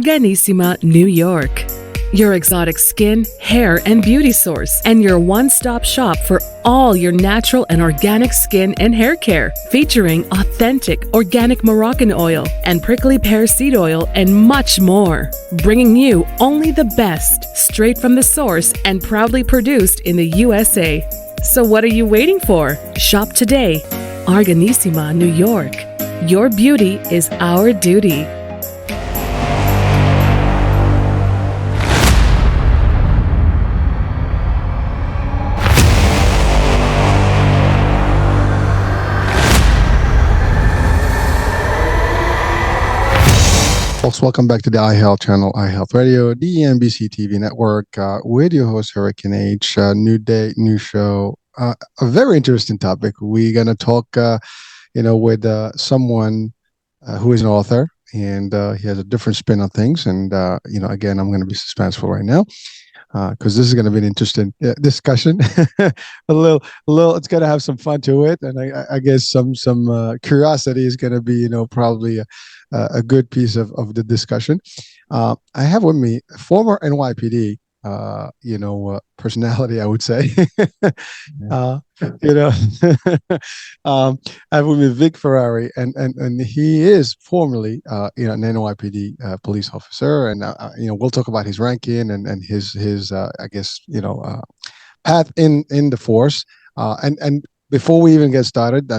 Arganissima, New York. Your exotic skin, hair, and beauty source, and your one-stop shop for all your natural and organic skin and hair care, featuring authentic organic Moroccan oil and prickly pear seed oil and much more. Bringing you only the best, straight from the source and proudly produced in the USA. So what are you waiting for? Shop today. Arganissima, New York. Your beauty is our duty. Folks, welcome back to the iHealth channel, iHealth Radio, the NBC TV network, with your host, Hurricane H. New day, new show. A very interesting topic. We're going to talk, with someone who is an author, and he has a different spin on things. And, again, I'm going to be suspenseful right now because this is going to be an interesting discussion. a little, it's going to have some fun to it. And I guess some curiosity is going to be, probably a good piece of the discussion. I have with me former NYPD, personality, I would say. I have with me Vic Ferrari, and he is formerly, an NYPD police officer, and we'll talk about his ranking and his path in the force, and. Before we even get started,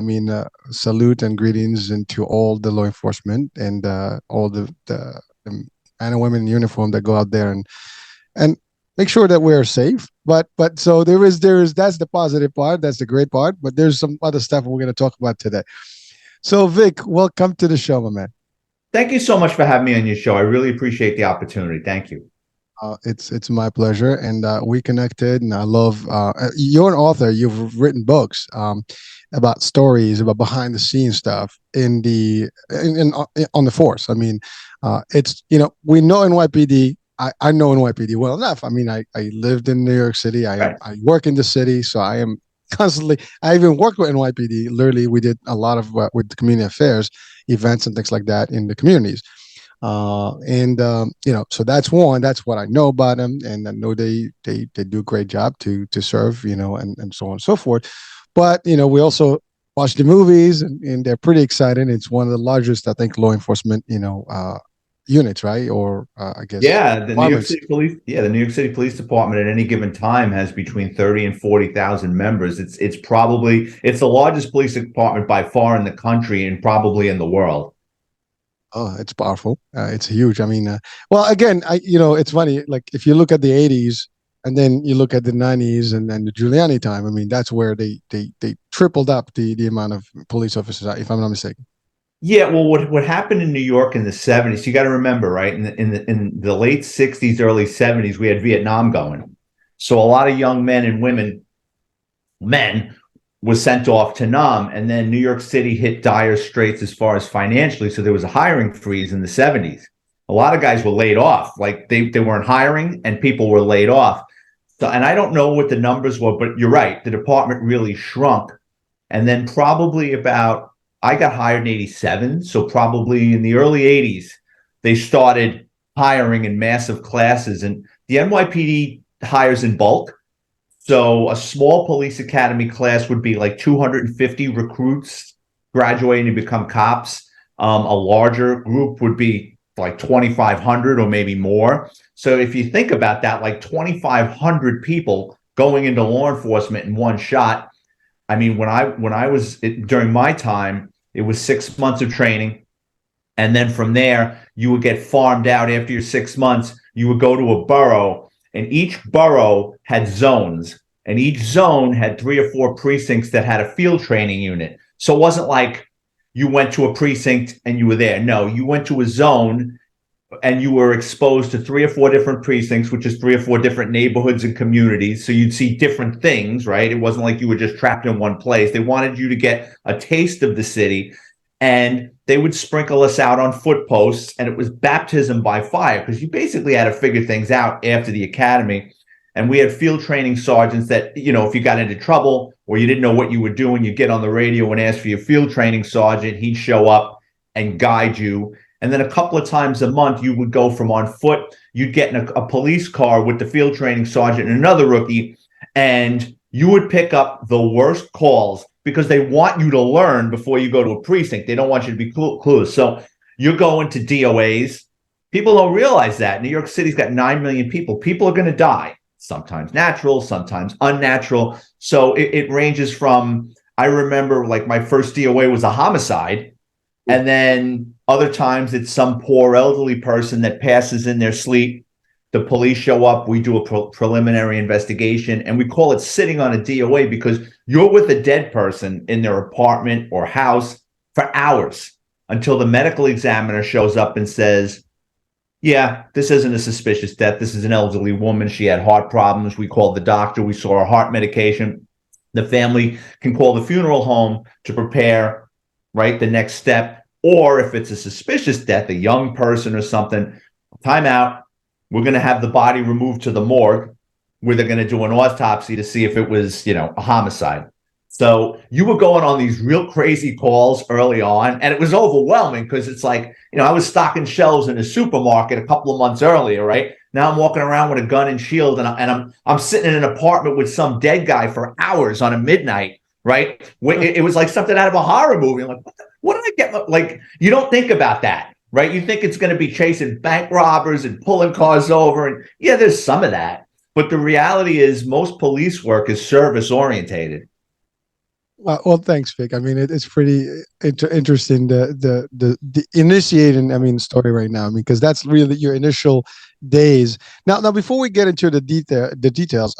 salute and greetings into all the law enforcement and all the men and women in uniform that go out there and make sure that we're safe. But so there is that's the positive part, that's the great part. But there's some other stuff we're going to talk about today. So Vic, welcome to the show, my man. Thank you so much for having me on your show. I really appreciate the opportunity. Thank you. It's my pleasure, and we connected, and I love you're an author. You've written books about stories, about behind the scenes stuff on the force. It's we know NYPD. I know NYPD well enough. I lived in New York City. I work in the city, so I am constantly. I even worked with NYPD. Literally, we did a lot of with the community affairs events and things like that in the communities. So that's what I know about them, and I know they do a great job to serve, and so on and so forth. But we also watch the movies, and they're pretty exciting. It's one of the largest, I think, law enforcement units, right? Or I guess the New York City Police. Yeah, the New York City Police Department at any given time has between 30 and 40,000 members. It's the largest police department by far in the country and probably in the world. Oh, it's powerful. It's huge. Again, it's funny. Like if you look at the 80s and then you look at the 90s and then the Giuliani time, that's where they tripled up the amount of police officers, if I'm not mistaken. Yeah, well, what happened in New York in the 70s, you got to remember, right? In the late 60s, early 70s, we had Vietnam going. So a lot of young men and men was sent off to Nam, and then New York City hit dire straits as far as financially. So there was a hiring freeze in the 70s. A lot of guys were laid off, like they weren't hiring, and people were laid off. So, and I don't know what the numbers were, but you're right. The department really shrunk. And then I got hired in 87. So probably in the early 80s, they started hiring in massive classes, and the NYPD hires in bulk. So a small police academy class would be like 250 recruits graduating to become cops. A larger group would be like 2,500 or maybe more. So if you think about that, like 2,500 people going into law enforcement in one shot. When I was during my time, it was 6 months of training. And then from there, you would get farmed out after your 6 months. You would go to a borough. And each borough had zones, and each zone had 3 or 4 precincts that had a field training unit. So it wasn't like you went to a precinct and you were there. No, you went to a zone and you were exposed to 3 or 4 different precincts, which is 3 or 4 different neighborhoods and communities. So you'd see different things, right? It wasn't like you were just trapped in one place. They wanted you to get a taste of the city, and they would sprinkle us out on foot posts, and it was baptism by fire because you basically had to figure things out after the academy. And we had field training sergeants that, if you got into trouble or you didn't know what you were doing, you'd get on the radio and ask for your field training sergeant. He'd show up and guide you. And then a couple of times a month, you would go from on foot, you'd get in a police car with the field training sergeant and another rookie, and you would pick up the worst calls because they want you to learn before you go to a precinct. They don't want you to be clueless. So you're going to DOAs. People don't realize that. New York City's got 9 million people. People are going to die, sometimes natural, sometimes unnatural. So it ranges from, I remember like my first DOA was a homicide. And then other times it's some poor elderly person that passes in their sleep. The police show up. We do a preliminary investigation, and we call it sitting on a DOA because you're with a dead person in their apartment or house for hours until the medical examiner shows up and says, yeah, this isn't a suspicious death. This is an elderly woman. She had heart problems. We called the doctor. We saw her heart medication. The family can call the funeral home to prepare, right, the next step. Or if it's a suspicious death, a young person or something, time out. We're going to have the body removed to the morgue where they're going to do an autopsy to see if it was, a homicide. So you were going on these real crazy calls early on, and it was overwhelming because it's like, I was stocking shelves in a supermarket a couple of months earlier, right? Now I'm walking around with a gun and shield, and I'm sitting in an apartment with some dead guy for hours on a midnight, right? It was like something out of a horror movie. I'm like, what did I get? Like, you don't think about that. Right? You think it's going to be chasing bank robbers and pulling cars over. And yeah, there's some of that. But the reality is most police work is service orientated. Well, thanks, Vic. I mean, it's pretty interesting the initiating, story right now. Because that's really your initial days. Now, before we get into the details,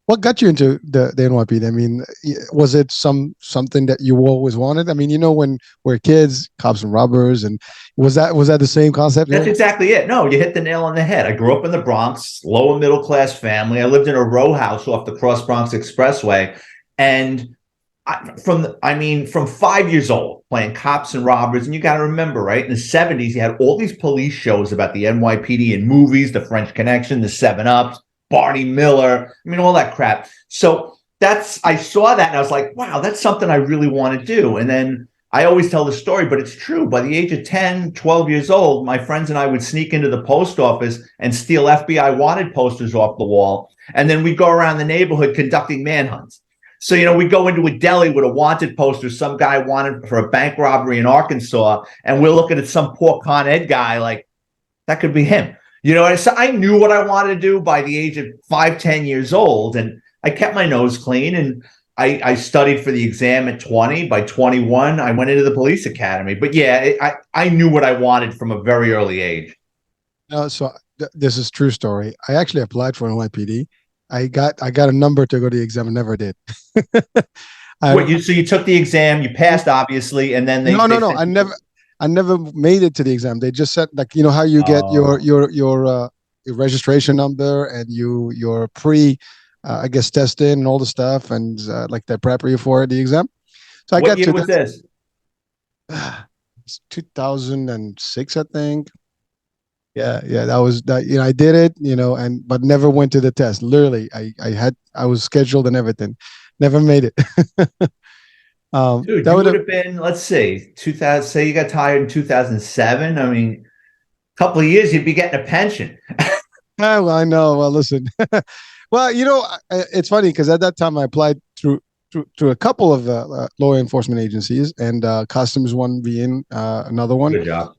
what got you into the NYPD? I mean, was it something that you always wanted? I mean, when we're kids, cops and robbers, and was that the same concept? That's exactly it. No, you hit the nail on the head. I grew up in the Bronx, lower middle class family. I lived in a row house off the Cross Bronx Expressway, and from 5 years old, playing cops and robbers. And you got to remember, right, in the 70s, you had all these police shows about the NYPD in movies, The French Connection, The 7-Ups, Barney Miller, all that crap. So I saw that and I was like, wow, that's something I really want to do. And then I always tell the story, but it's true. By the age of 10, 12 years old, my friends and I would sneak into the post office and steal FBI wanted posters off the wall. And then we'd go around the neighborhood conducting manhunts. So, we go into a deli with a wanted poster, some guy wanted for a bank robbery in Arkansas, and we're looking at some poor Con Ed guy like, that could be him. So I knew what I wanted to do by the age of 5, 10 years old, and I kept my nose clean, and I studied for the exam at 20. By 21, I went into the police academy. But yeah, I knew what I wanted from a very early age. This is true story. I actually applied for NYPD. I got a number to go to the exam and never did. So you took the exam, you passed obviously, and then No. I never made it to the exam. They just said how you get your registration number and your pre testing and all the stuff and they prepare you for the exam. So what year was this? It's 2006, I think. Yeah, that was that. I did it, but never went to the test. Literally, I was scheduled and everything, never made it. Dude, that would have been, let's see, 2000. Say you got tired in 2007. A couple of years, you'd be getting a pension. Well, I know. Well, listen. Well, it's funny because at that time I applied through a couple of law enforcement agencies, and Customs one being another one. Good job.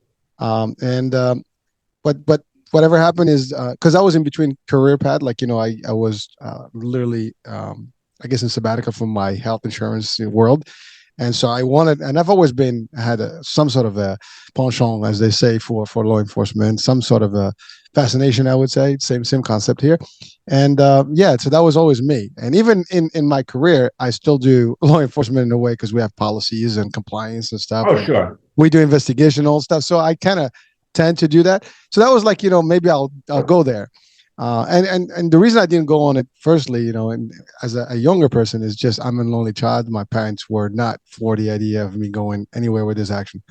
But whatever happened is because I was in between career path, I was literally in sabbatical from my health insurance world, and so I wanted, and I've always had some sort of a penchant, as they say, for law enforcement, some sort of a fascination, I would say, same concept here, and so that was always me, and even in my career, I still do law enforcement in a way because we have policies and compliance and stuff. Oh, sure. We do investigation, all stuff, so I kind of tend to do that. So that was maybe I'll go there. And the reason I didn't go on it firstly, and as a younger person, is just I'm an only child. My parents were not for the idea of me going anywhere with this action.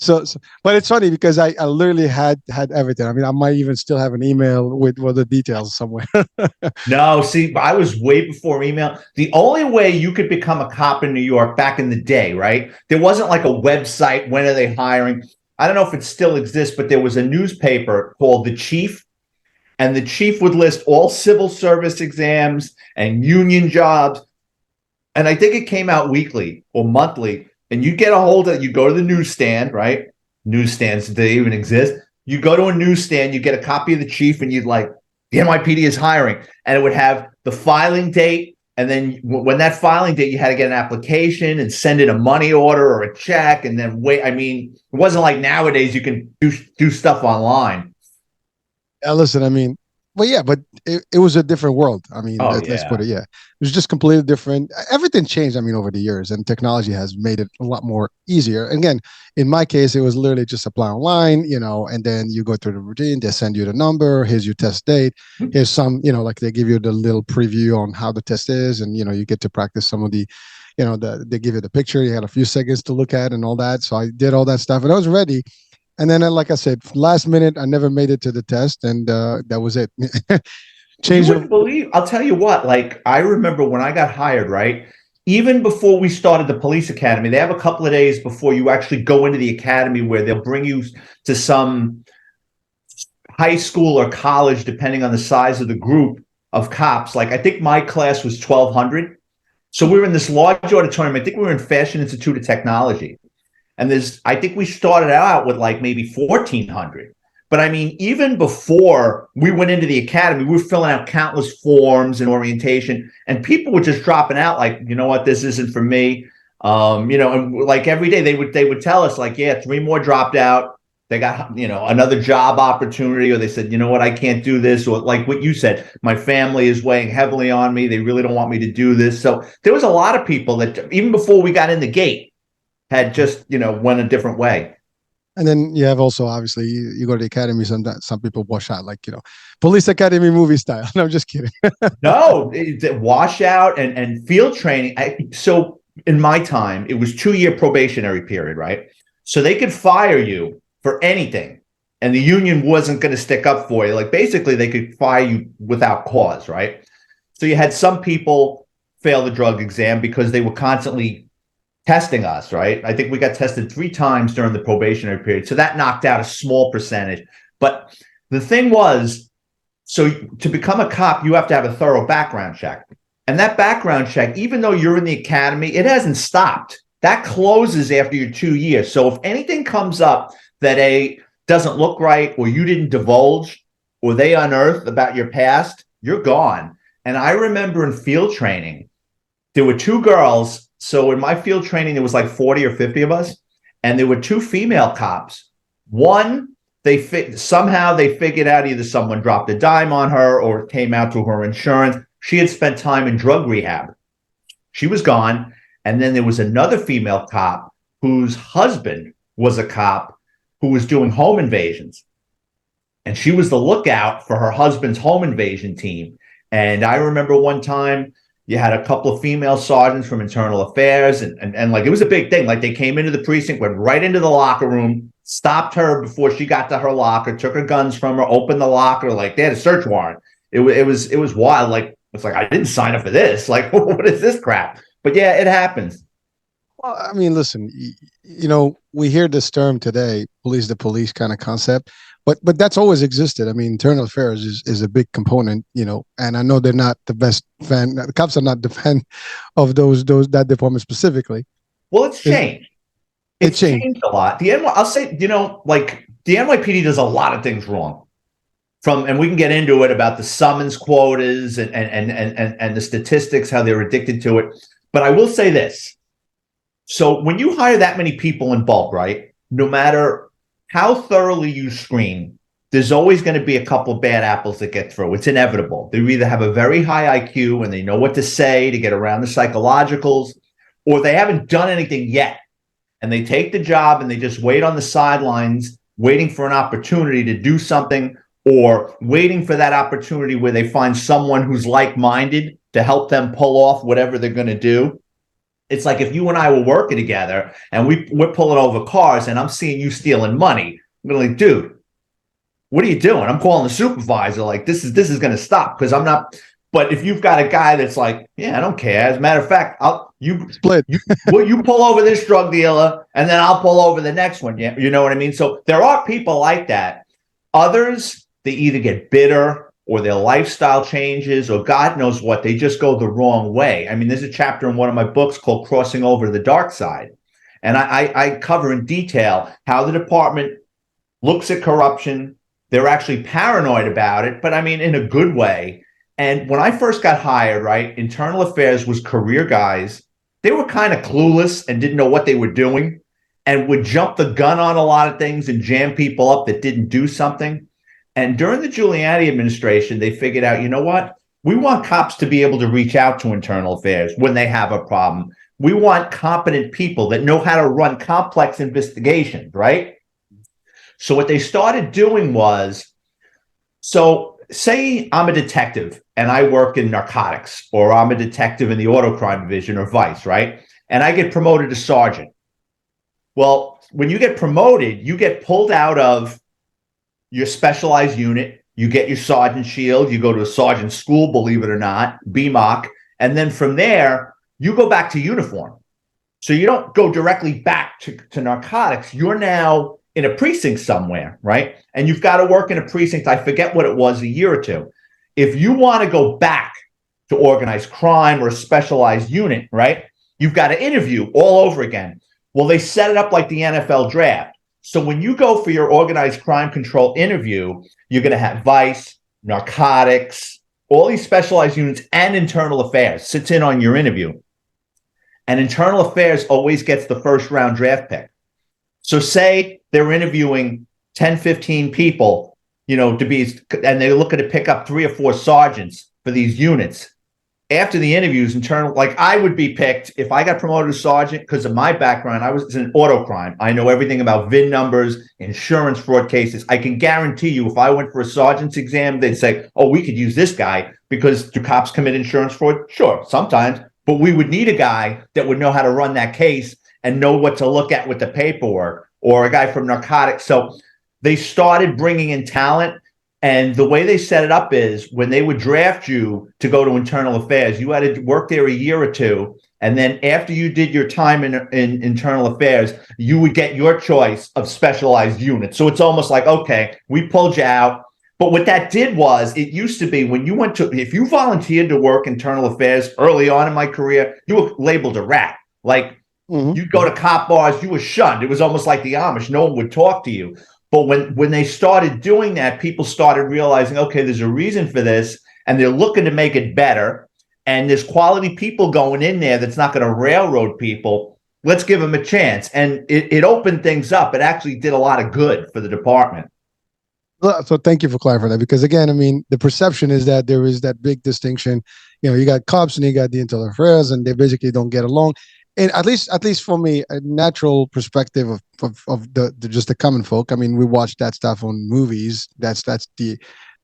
So, but it's funny because I literally had everything. I might even still have an email with the details somewhere. No, see, I was way before email. The only way you could become a cop in New York back in the day, right? There wasn't like a website. When are they hiring? I don't know if it still exists, but there was a newspaper called The Chief, and the chief would list all civil service exams and union jobs. And I think it came out weekly or monthly, and you get a hold of it. You go to the newsstand, right? Newsstands, they even exist. You go to a newsstand, you get a copy of The Chief, and you'd like, the NYPD is hiring. And it would have the filing date. And then when that filing date, you had to get an application and send in a money order or a check and then wait. I mean, it wasn't like nowadays you can do stuff online. Listen, I mean, well, yeah, but it was a different world. I mean, let's put it, yeah. It was just completely different. Everything changed, I mean, over the years, and technology has made it a lot more easier. Again, in my case, it was literally just apply online, and then you go through the routine. They send you the number. Here's your test date. Here's some, like they give you the little preview on how the test is, and, you get to practice some of the, they give you the picture. You had a few seconds to look at and all that. So I did all that stuff, and I was ready. And then, like I said, last minute, I never made it to the test, and that was it. You wouldn't believe. I'll tell you what. Like, I remember when I got hired, right? Even before we started the police academy, they have a couple of days before you actually go into the academy where they'll bring you to some high school or college, depending on the size of the group of cops. Like, I think my class was 1,200. So we were in this large auditorium. I think we were in Fashion Institute of Technology. And I think we started out with like maybe 1,400. But I mean, even before we went into the academy, we were filling out countless forms and orientation, and people were just dropping out like, you know what, this isn't for me. And like every day they would tell us like, yeah, 3 more dropped out. They got, another job opportunity, or they said, you know what, I can't do this. Or like what you said, my family is weighing heavily on me. They really don't want me to do this. So there was a lot of people that even before we got in the gate, had just, went a different way. And then you have also, obviously, you go to the academy, some people wash out, like, police academy movie style. No, I'm just kidding. No, wash out and field training. So in my time, it was 2-year probationary period, right? So they could fire you for anything, and the union wasn't going to stick up for you. Like, basically, they could fire you without cause, right? So you had some people fail the drug exam because they were constantly testing us, right? I think we got tested 3 times during the probationary period. So that knocked out a small percentage. But the thing was, so to become a cop, you have to have a thorough background check. And that background check, even though you're in the academy, it hasn't stopped. That closes after your 2 years. So if anything comes up that doesn't look right, or you didn't divulge, or they unearthed about your past, you're gone. And I remember in field training, there were 2 girls. So in my field training, there was like 40 or 50 of us, and there were 2 female cops. One, somehow they figured out either someone dropped a dime on her or it came out to her insurance. She had spent time in drug rehab. She was gone. And then there was another female cop whose husband was a cop who was doing home invasions. And she was the lookout for her husband's home invasion team. And I remember one time, you had a couple of female sergeants from internal affairs, and like, it was a big thing. Like, they came into the precinct, went right into the locker room, stopped her before she got to her locker, took her guns from her, opened the locker. Like, they had a search warrant. It was wild. Like, it's like, I didn't sign up for this. Like, what is this crap? But yeah, it happens. Well, I mean, listen, we hear this term today, police the police kind of concept. But that's always existed. I mean, internal affairs is a big component, and I know they're not the best fan. The cops are not the fan of that department specifically. Well, it's changed. It's changed a lot. I'll say, like, the NYPD does a lot of things wrong. And we can get into it about the summons quotas and the statistics, how they're addicted to it. But I will say this. So when you hire that many people in bulk, right, no matter how thoroughly you screen, there's always going to be a couple of bad apples that get through. It's inevitable. They either have a very high IQ and they know what to say to get around the psychologicals, or they haven't done anything yet. And they take the job and they just wait on the sidelines, waiting for an opportunity to do something, or waiting for that opportunity where they find someone who's like-minded to help them pull off whatever they're going to do. It's like if you and I were working together and we're pulling over cars and I'm seeing you stealing money. I'm going to like, dude, what are you doing? I'm calling the supervisor. Like, this is going to stop, because I'm not. But if you've got a guy that's like, yeah, I don't care. As a matter of fact, Split. you pull over this drug dealer and then I'll pull over the next one. Yeah, you know what I mean? So there are people like that. Others, they either get bitter or their lifestyle changes or God knows what. They just go the wrong way. I mean, there's a chapter in one of my books called Crossing Over to the Dark Side. And I cover in detail how the department looks at corruption. They're actually paranoid about it, but I mean, in a good way. And when I first got hired, right, internal affairs was career guys. They were kind of clueless and didn't know what they were doing and would jump the gun on a lot of things and jam people up that didn't do something. And during the Giuliani administration, they figured out, you know what? We want cops to be able to reach out to internal affairs when they have a problem. We want competent people that know how to run complex investigations, right? So what they started doing was, so say I'm a detective and I work in narcotics, or I'm a detective in the auto crime division or vice, right? And I get promoted to sergeant. Well, when you get promoted, you get pulled out of your specialized unit, you get your sergeant shield, you go to a sergeant school, believe it or not, BMOC, and then from there, you go back to uniform. So you don't go directly back to narcotics. You're now in a precinct somewhere, right? And you've got to work in a precinct. I forget what it was, a year or two. If you want to go back to organized crime or a specialized unit, right? You've got to interview all over again. Well, they set it up like the NFL draft. So when you go for your organized crime control interview, you're going to have vice, narcotics, all these specialized units, and internal affairs sits in on your interview. And internal affairs always gets the first round draft pick. So say they're interviewing 10, 15 people, to be, and they're looking to pick up 3 or 4 sergeants for these units. After the interviews, internal, like I would be picked if I got promoted to sergeant because of my background. I was in auto crime. I know everything about VIN numbers, insurance fraud cases. I can guarantee you if I went for a sergeant's exam, they'd say, oh, we could use this guy because do cops commit insurance fraud? Sure, sometimes. But we would need a guy that would know how to run that case and know what to look at with the paperwork, or a guy from narcotics. So they started bringing in talent. And the way they set it up is when they would draft you to go to internal affairs, you had to work there a year or two. And then after you did your time in internal affairs, you would get your choice of specialized units. So it's almost like, okay, we pulled you out. But what that did was, it used to be when you if you volunteered to work internal affairs early on in my career, you were labeled a rat. Like you'd go to cop bars, you were shunned. It was almost like the Amish. No one would talk to you. But when they started doing that, people started realizing, okay, there's a reason for this, and they're looking to make it better. And there's quality people going in there that's not going to railroad people. Let's give them a chance. And it opened things up. It actually did a lot of good for the department. So thank you for clarifying that, because again, I mean, the perception is that there is that big distinction. You got cops and you got the internal affairs, and they basically don't get along. And at least for me, a natural perspective of the just the common folk. I mean, we watch that stuff on movies.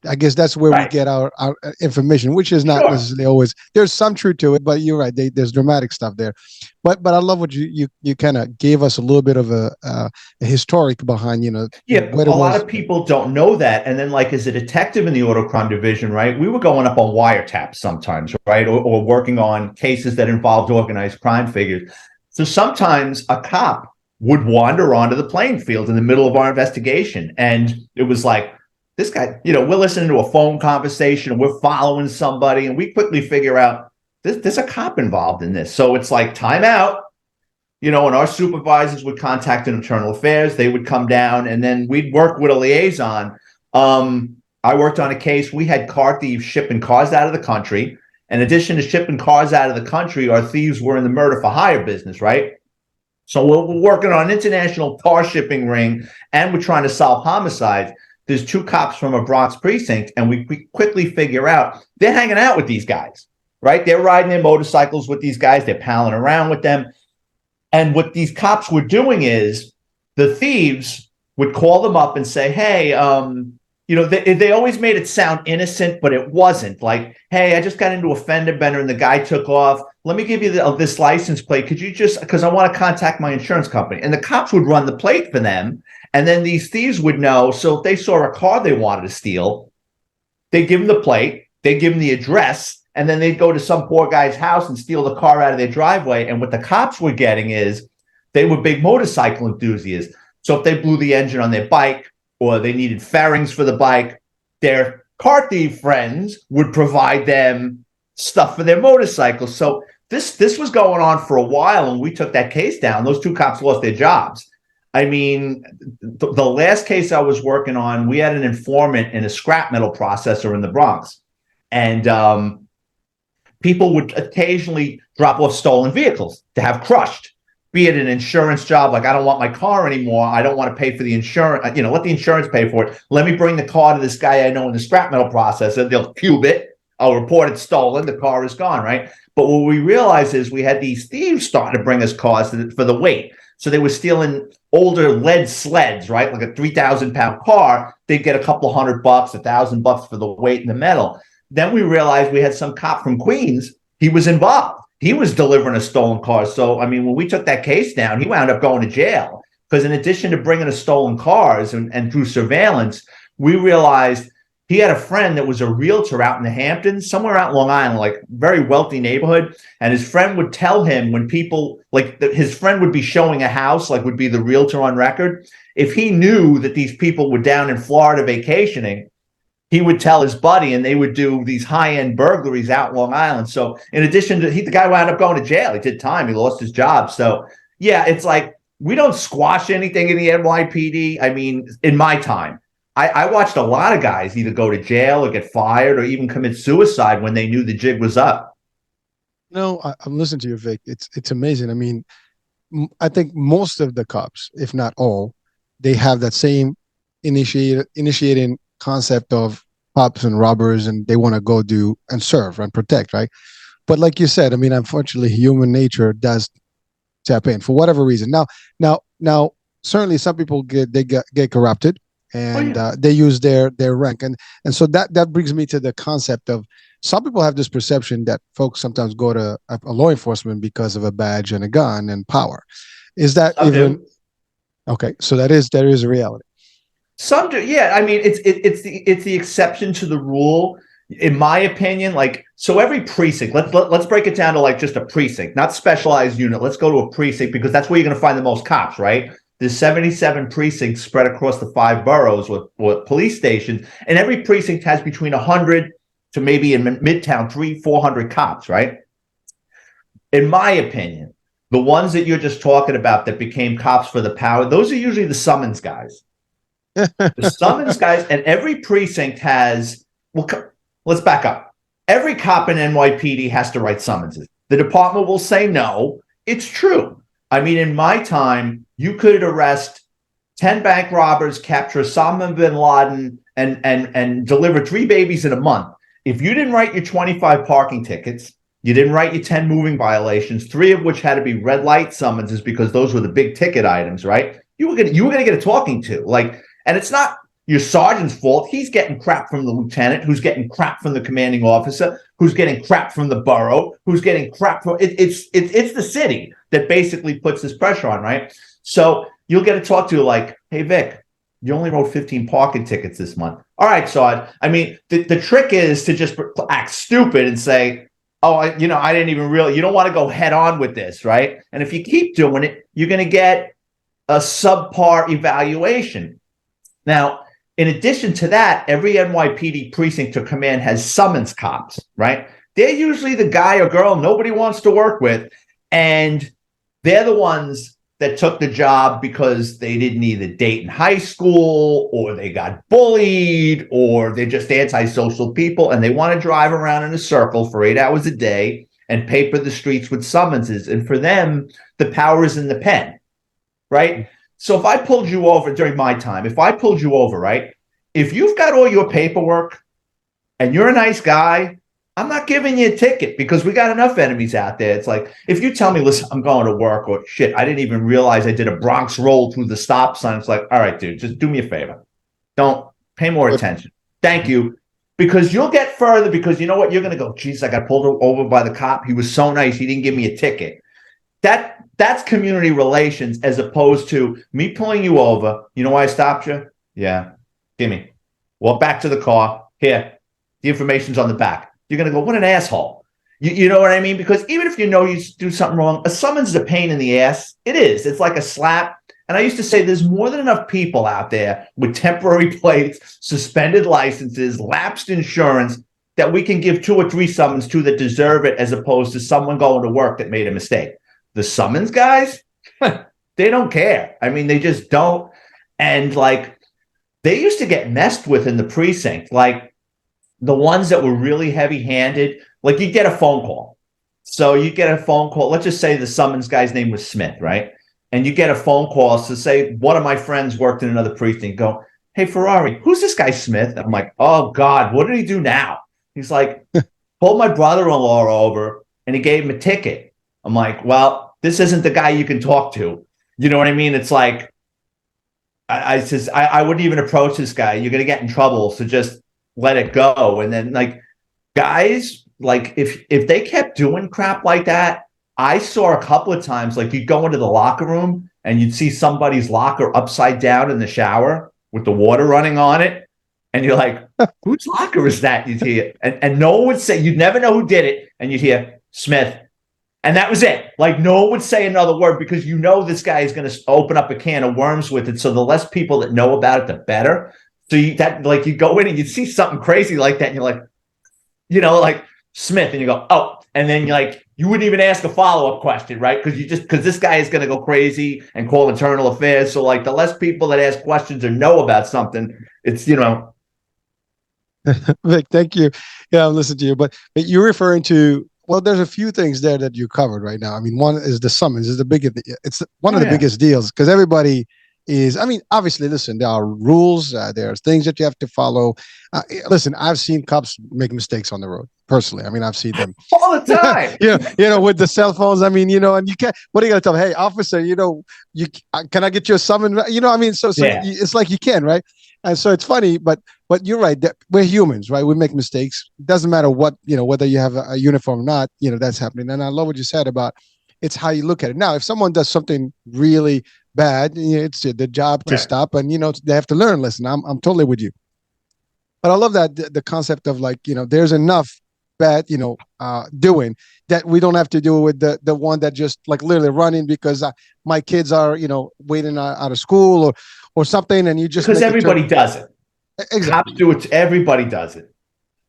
I guess that's where we get our information, which is not necessarily always. There's some truth to it, but you're right. There's dramatic stuff there. But I love what you kind of gave us a little bit of a historic behind, Yeah, a lot of people don't know that. And then, like, as a detective in the auto crime division, right, we were going up on wiretaps sometimes, right, or working on cases that involved organized crime figures. So sometimes a cop would wander onto the playing field in the middle of our investigation, and it was like, this guy, we're listening to a phone conversation and we're following somebody, and we quickly figure out there's a cop involved in this. So it's like time out, and our supervisors would contact internal affairs. They would come down, and then we'd work with a liaison. I worked on a case. We had car thieves shipping cars out of the country. In addition to shipping cars out of the country, our thieves were in the murder for hire business, right? So we're working on an international car shipping ring, and we're trying to solve homicides. There's 2 cops from a Bronx precinct, and we quickly figure out they're hanging out with these guys, right? They're riding their motorcycles with these guys. They're palling around with them. And what these cops were doing is the thieves would call them up and say, hey, they always made it sound innocent, but it wasn't. Like, hey, I just got into a fender bender and the guy took off. Let me give you this license plate. Could you because I want to contact my insurance company. And the cops would run the plate for them. And then these thieves would know. So if they saw a car they wanted to steal, they'd give them the plate, they'd give them the address, and then they'd go to some poor guy's house and steal the car out of their driveway. And what the cops were getting is they were big motorcycle enthusiasts. So if they blew the engine on their bike or they needed fairings for the bike, their car thief friends would provide them stuff for their motorcycles. So this was going on for a while, and we took that case down. Those two cops lost their jobs. I mean, the last case I was working on, we had an informant in a scrap metal processor in the Bronx. And people would occasionally drop off stolen vehicles to have crushed, be it an insurance job, like I don't want my car anymore. I don't want to pay for the insurance. Let the insurance pay for it. Let me bring the car to this guy I know in the scrap metal processor. They'll cube it. I'll report it stolen. The car is gone, right? But what we realized is we had these thieves starting to bring us cars for the weight. So they were stealing older lead sleds, right? Like a 3,000-pound car. They'd get a couple of $100, $1,000 for the weight in the metal. Then we realized we had some cop from Queens. He was involved. He was delivering a stolen car. So, I mean, when we took that case down, he wound up going to jail because in addition to bringing us stolen cars and through surveillance, we realized he had a friend that was a realtor out in the Hamptons, somewhere out in Long Island, like very wealthy neighborhood. And his friend would tell him when people, his friend would be showing a house, like would be the realtor on record. If he knew that these people were down in Florida vacationing, he would tell his buddy and they would do these high-end burglaries out in Long Island. So in addition to, the guy wound up going to jail. He did time. He lost his job. So yeah, it's like, we don't squash anything in the NYPD. I mean, in my time, I watched a lot of guys either go to jail or get fired or even commit suicide when they knew the jig was up. I'm listening to you, Vic. It's amazing. I mean, I think most of the cops, if not all, they have that same initiating concept of cops and robbers, and they want to go do and serve and protect, right? But like you said, I mean, unfortunately, human nature does tap in for whatever reason. Now, certainly some people get corrupted. And they use their rank, and so that brings me to the concept of some people have this perception that folks sometimes go to a law enforcement because of a badge and a gun and power. Is that even okay? So that is a reality. Some do, yeah. I mean, it's the exception to the rule, in my opinion. Like, so every precinct, let's break it down to like just a precinct, not specialized unit. Let's go to a precinct because that's where you're going to find the most cops, right? There's 77 precincts spread across the 5 boroughs with police stations, and every precinct has between 100 to maybe in Midtown 300-400 cops, right? In my opinion, the ones that you're just talking about that became cops for the power, those are usually the summons guys. The summons guys, and every precinct has, well, let's back up. Every cop in NYPD has to write summonses. The department will say no. It's true. I mean, in my time, you could arrest 10 bank robbers, capture Osama bin Laden, and deliver 3 babies in a month. If you didn't write your 25 parking tickets, you didn't write your 10 moving violations, 3 of which had to be red light summonses because those were the big ticket items, right? You were gonna get a talking to. And it's not your sergeant's fault. He's getting crap from the lieutenant, who's getting crap from the commanding officer, who's getting crap from the borough, who's getting crap from it's the city that basically puts this pressure on, right? So you'll get to talk to like, hey, Vic, you only wrote 15 parking tickets this month. All right, Sarge. I mean, the trick is to just act stupid and say, oh, I didn't even you don't want to go head on with this, right? And if you keep doing it, you're going to get a subpar evaluation. Now, in addition to that, every NYPD precinct or command has summons cops, right? They're usually the guy or girl nobody wants to work with, and they're the ones that took the job because they didn't either date in high school or they got bullied or they're just antisocial people and they want to drive around in a circle for 8 hours a day and paper the streets with summonses. And for them, the power is in the pen, right? So if I pulled you over during my time, right? If you've got all your paperwork and you're a nice guy, I'm not giving you a ticket because we got enough enemies out there. It's like, if you tell me, listen, I'm going to work, or shit, I didn't even realize I did a Bronx roll through the stop sign. It's like, all right, dude, just do me a favor. Don't pay more attention. Thank you. Because you'll get further because you know what? You're going to go, geez, I got pulled over by the cop. He was so nice. He didn't give me a ticket. That's community relations as opposed to me pulling you over. You know why I stopped you? Yeah. Give me. Walk back to the car. Here. The information's on the back. you're going to go, what an asshole. You know what I mean? Because even if you know you do something wrong, a summons is a pain in the ass. It is. It's like a slap. And I used to say there's more than enough people out there with temporary plates, suspended licenses, lapsed insurance that we can give 2 or 3 summons to that deserve it, as opposed to someone going to work that made a mistake. The summons guys, they don't care. I mean, they just don't. And like, they used to get messed with in the precinct. Like the ones that were really heavy-handed, like you get a phone call. So you get a phone call. Let's just say the summons guy's name was Smith, right? And you get a phone call to say one of my friends worked in another precinct. Go, hey, Ferrari, who's this guy Smith? I'm like, oh, God, what did he do now? He's like, pulled my brother-in-law over and he gave him a ticket. I'm like, well, this isn't the guy you can talk to. You know what I mean? It's like, I wouldn't even approach this guy. You're going to get in trouble. So just let it go. And then like guys, like if they kept doing crap like that, I saw a couple of times, like you'd go into the locker room and you'd see somebody's locker upside down in the shower with the water running on it. And you're like, whose locker is that? You'd hear, and no one would say, you'd never know who did it. And you'd hear Smith. And that was it. Like no one would say another word because you know this guy is going to open up a can of worms with it. So the less people that know about it, the better. So you go in and you'd see something crazy like that. And you're like, you know, like Smith. And you go, oh. And then you're like, you wouldn't even ask a follow-up question, right? Because this guy is going to go crazy and call internal affairs. So like the less people that ask questions or know about something, it's, you know. Vic, thank you. Yeah, I'm listening to you. But you're referring to, well, there's a few things there that you covered right now. I mean, one is the summons. It's one of the biggest deals because everybody is, I mean, obviously, listen, there are rules. There's things that you have to follow. Listen, I've seen cops make mistakes on the road. Personally, I mean, I've seen them all the time. you know, with the cell phones. I mean, you know, and you can't. What are you gonna tell them? Hey, officer, you know, can I get you a summon? You know, I mean, so yeah. It's like you can, right? And so it's funny, but you're right. That we're humans, right? We make mistakes. It doesn't matter what, you know, whether you have a uniform or not. You know, that's happening. And I love what you said about it's how you look at it. Now, if someone does something really bad, you know, it's the job to stop, and you know, they have to learn. Listen, I'm totally with you. But I love that the concept of like, you know, there's enough bad, you know, doing that we don't have to do with the one that just like literally running because my kids are, you know, waiting out of school or something, and you just because everybody does it. Exactly. Cops do it. Everybody does it.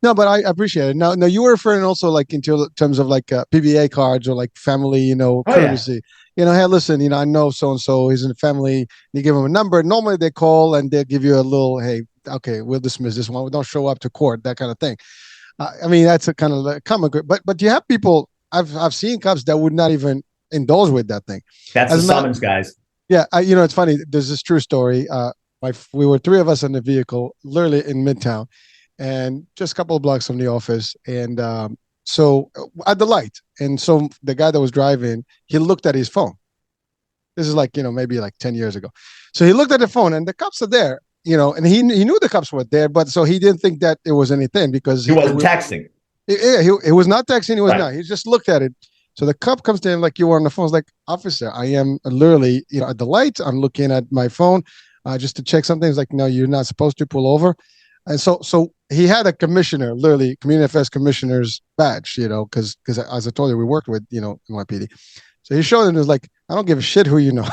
No, but I appreciate it. Now you were referring also like into terms of like PBA cards or like family, you know, courtesy. Yeah. You know, hey, listen, you know, I know so and so is in the family. You give them a number. Normally they call and they'll give you a little, hey, okay, we'll dismiss this one. We don't show up to court, that kind of thing. I mean, that's a kind of like common, but you have people. I've seen cops that would not even indulge with that thing. That's the summons guys. Yeah, you know, it's funny. There's this true story. We were 3 of us in the vehicle, literally in Midtown, and just a couple of blocks from the office. And so at the light, and so the guy that was driving, he looked at his phone. This is like, you know, maybe like 10 years ago. So he looked at the phone, and the cops are there. You know, and he knew the cops were there, but so he didn't think that it was anything because he wasn't texting. Yeah, he was not texting. He was not. He just looked at it. So the cop comes to him like you were on the phone. He's like, officer, I am literally, you know, at the light. I'm looking at my phone just to check something. He's like, no, you're not supposed to pull over. And so he had a commissioner, literally community affairs commissioner's badge, you know, because as I told you, we worked with, you know, NYPD. So he showed him, he was like, I don't give a shit who you know.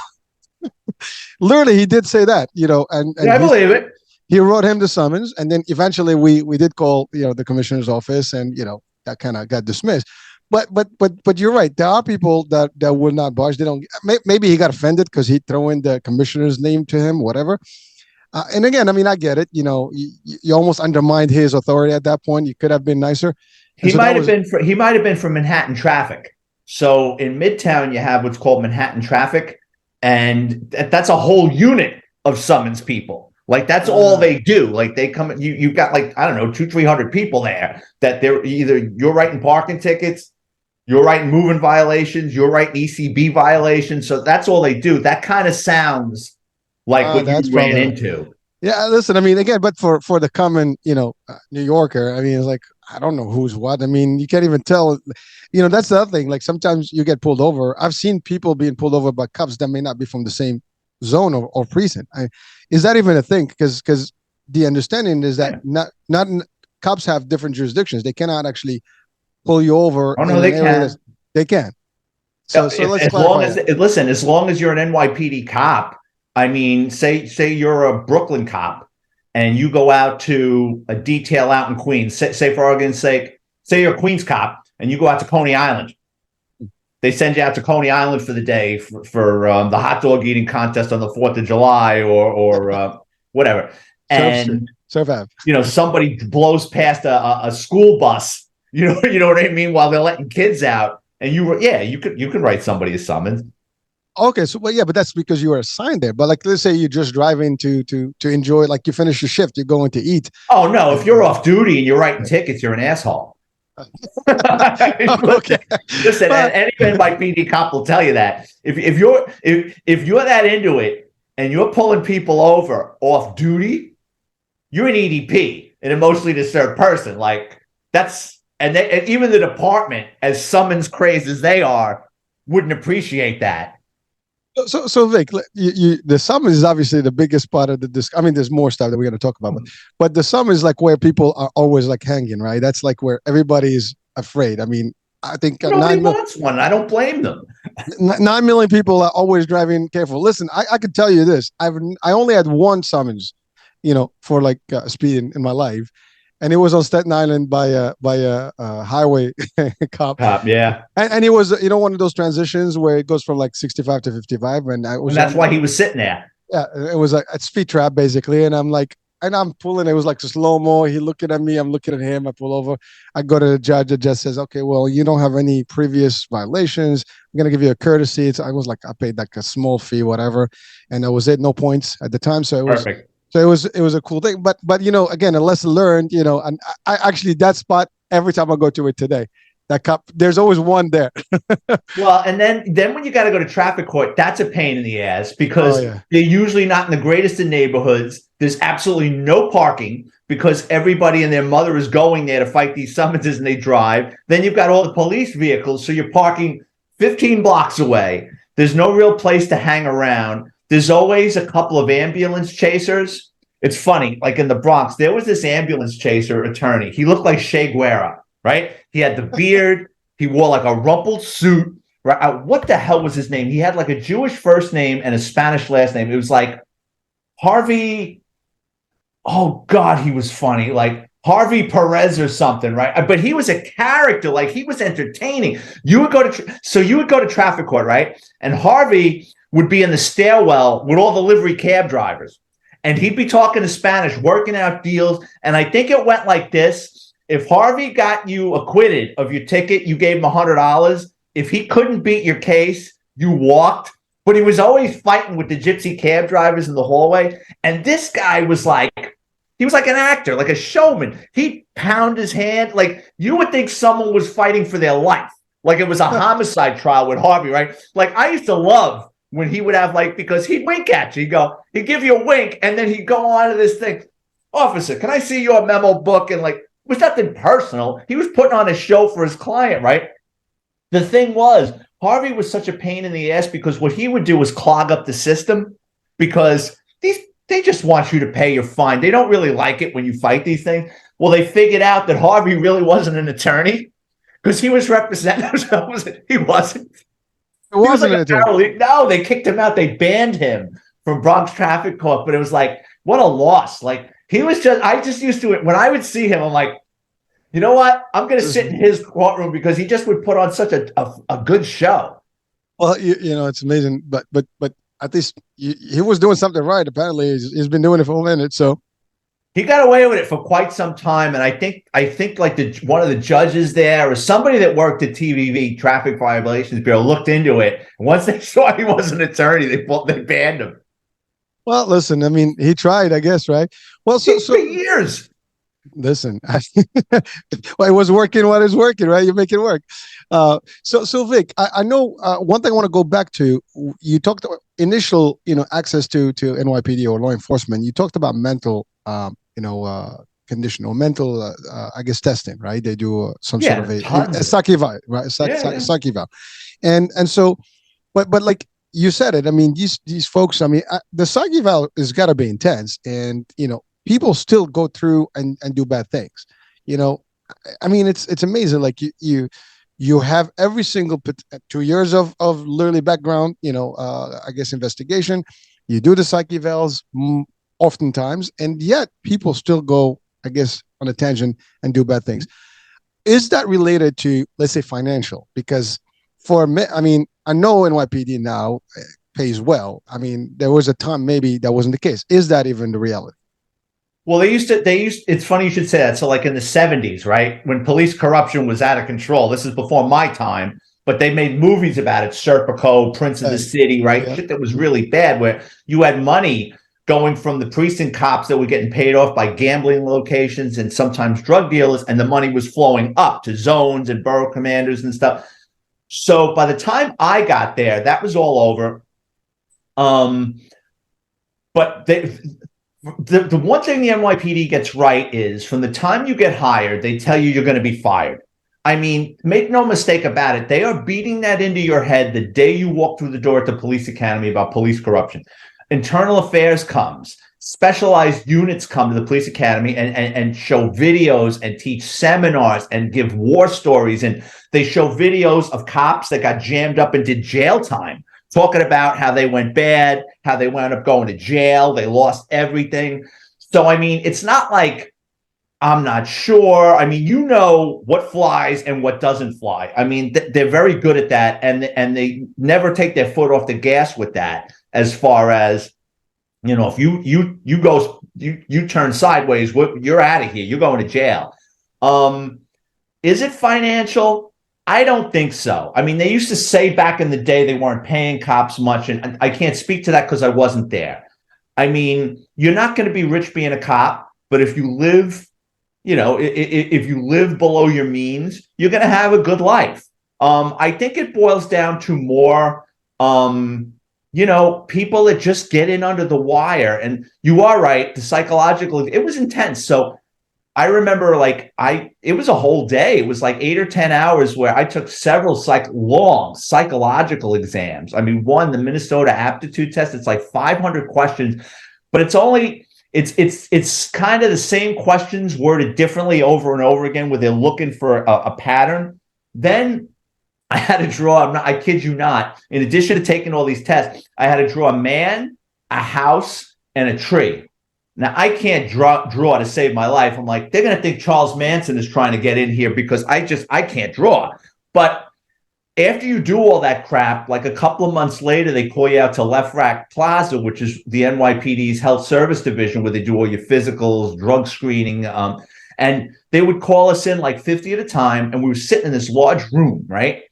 Literally, he did say that, you know, and yeah, I believe it. He wrote him the summons, and then eventually we did call, you know, the commissioner's office, and you know that kind of got dismissed. But you're right. There are people that will not budge. They don't. Maybe he got offended because he threw in the commissioner's name to him, whatever. And again, I mean, I get it. You know, you almost undermined his authority at that point. You could have been nicer. He might have been from Manhattan traffic. So in Midtown, you have what's called Manhattan traffic. And that's a whole unit of summons people. Like that's all they do. Like they come, you've got like, I don't know, 200-300 people there that they're either you're writing parking tickets, you're writing moving violations, you're writing ECB violations. So that's all they do. That kind of sounds like what you ran into. Yeah, listen, I mean, again, but for the common, you know, New Yorker, I mean, it's like, I don't know who's what. I mean, you can't even tell. You know, that's the other thing. Like sometimes you get pulled over. I've seen people being pulled over by cops that may not be from the same zone or precinct. Is that even a thing? Because the understanding is that not cops have different jurisdictions. They cannot actually pull you over. Oh no, they can. They can. So let's as long as listen, as long as you're an NYPD cop. I mean, say you're a Brooklyn cop and you go out to a detail out in Queens. Say for argument's sake, say you're a Queens cop and you go out to Coney Island. They send you out to Coney Island for the day for the hot dog eating contest on the 4th of July or whatever. And somebody blows past a school bus. You know what I mean? While they're letting kids out. And you can write somebody a summons. Okay, so but that's because you were assigned there. But like, let's say you're just driving to enjoy, like you finish your shift, you're going to eat. Oh no, if you're off duty and you're writing tickets, you're an asshole. Okay. Listen, any NYPD cop will tell you that. If you're that into it and you're pulling people over off duty, you're an EDP, an emotionally disturbed person. Like that's. And even the department, as summons crazed as they are, wouldn't appreciate that. So Vic, the summons is obviously the biggest part of the I mean, there's more stuff that we're going to talk about, but the summons is like where people are always like hanging, right? That's like where everybody's afraid. I mean, I think nobody wants one. I don't blame them. 9 million people are always driving careful. Listen, I can tell you this: I only had one summons, for like speeding in my life. And it was on Staten Island by a highway cop. Yeah. And it was, one of those transitions where it goes from like 65 to 55. And that's why he was sitting there. Yeah. It was like a speed trap basically. And I'm pulling, it was like slow-mo. He looking at me, I'm looking at him. I pull over. I go to the judge. The judge says, okay, well, you don't have any previous violations. I'm going to give you a courtesy. I paid like a small fee, whatever. And that was it. No points at the time. So it was perfect. So it was a cool thing, but again, a lesson learned, and I actually, that spot, every time I go to it today, that cop, there's always one there. Well, and then when you got to go to traffic court, that's a pain in the ass because they're usually not in the greatest of neighborhoods. There's absolutely no parking because everybody and their mother is going there to fight these summonses and they drive. Then you've got all the police vehicles. So you're parking 15 blocks away. There's no real place to hang around. There's always a couple of ambulance chasers. It's funny, like in the Bronx, there was this ambulance chaser attorney. He looked like Che Guevara, right? He had the beard. He wore like a rumpled suit. Right? What the hell was his name? He had like a Jewish first name and a Spanish last name. It was like Harvey. Oh, God, he was funny. Like Harvey Perez or something, right? But he was a character. Like he was entertaining. You would go to traffic court, right? And Harvey would be in the stairwell with all the livery cab drivers. And he'd be talking in Spanish, working out deals. And I think it went like this. If Harvey got you acquitted of your ticket, you gave him $100. If he couldn't beat your case, you walked. But he was always fighting with the gypsy cab drivers in the hallway. And this guy was like, he was like an actor, like a showman. He'd pound his hand. Like you would think someone was fighting for their life. Like it was a homicide trial with Harvey, right? Like I used to love when he would have because he'd wink at you. He'd give you a wink and then he'd go on to this thing. Officer, can I see your memo book? And it was nothing personal. He was putting on a show for his client, right? The thing was, Harvey was such a pain in the ass because what he would do was clog up the system because they just want you to pay your fine. They don't really like it when you fight these things. Well, they figured out that Harvey really wasn't an attorney because he was representing. He wasn't. It wasn't an attorney. No, they kicked him out. They banned him from Bronx traffic court. But it was like, what a loss. Like I just used to it. When I would see him, I'm like, you know what? I'm going to sit in his courtroom because he just would put on such a good show. Well, it's amazing, but at least he was doing something right. Apparently, he's been doing it for a minute. So he got away with it for quite some time, and I think like one of the judges there or somebody that worked at TVV Traffic Violations Bureau looked into it. And once they saw he was an attorney, they banned him. Well, listen, I mean, he tried, I guess, right? Well, for years. Listen, well, it was working what is working, right? You make it work. So Vic, I know one thing I want to go back to. You talked about initial, access to NYPD or law enforcement. You talked about mental, condition or mental, I guess, testing, right? They do some sort of a psych eval, right? Psych eval, and so, but like you said it. I mean, these folks. I mean, the psych eval has got to be intense, and people still go through and do bad things. you know, I mean, it's amazing. Like you have every single 2 years of literally background, I guess investigation. You do the psych evals oftentimes, and yet people still go, I guess, on a tangent and do bad things. Is that related to, let's say, financial? Because for me, I mean, I know NYPD now pays well. I mean, there was a time maybe that wasn't the case. Is that even the reality? Well, it's funny you should say that. So like in the 70s, right? When police corruption was out of control, this is before my time, but they made movies about it, Serpico, Prince of the City, right? Yeah. Shit that was really bad, where you had money going from the precinct cops that were getting paid off by gambling locations and sometimes drug dealers, and the money was flowing up to zones and borough commanders and stuff. So by the time I got there, that was all over. But the one thing the NYPD gets right is from the time you get hired, they tell you you're going to be fired. I mean, make no mistake about it. They are beating that into your head the day you walk through the door at the police academy about police corruption. Internal affairs comes, specialized units come to the police academy and show videos and teach seminars and give war stories. And they show videos of cops that got jammed up and did jail time, talking about how they went bad, how they wound up going to jail, they lost everything. So, I mean, it's not like I'm not sure. I mean, you know what flies and what doesn't fly. I mean, they're very good at that, and they never take their foot off the gas with that. As far as, if you turn sideways, you're out of here. You're going to jail. Is it financial? I don't think so. I mean, they used to say back in the day they weren't paying cops much, and I can't speak to that because I wasn't there. I mean, you're not going to be rich being a cop, but if you live, if you live below your means, you're going to have a good life. I think it boils down to more, people that just get in under the wire. And you are right, the psychological, it was intense. So I remember it was a whole day. It was like 8 or 10 hours where I took several long psychological exams. I mean, the Minnesota aptitude test, it's like 500 questions, but it's kind of the same questions worded differently over and over again, where they're looking for a pattern. Then I had to draw, I kid you not, in addition to taking all these tests, I had to draw a man, a house, and a tree. Now, I can't draw to save my life. I'm like, they're going to think Charles Manson is trying to get in here because I can't draw. But after you do all that crap, like a couple of months later, they call you out to Left Rack Plaza, which is the NYPD's health service division, where they do all your physicals, drug screening. And they would call us in like 50 at a time. And we were sitting in this large room, right?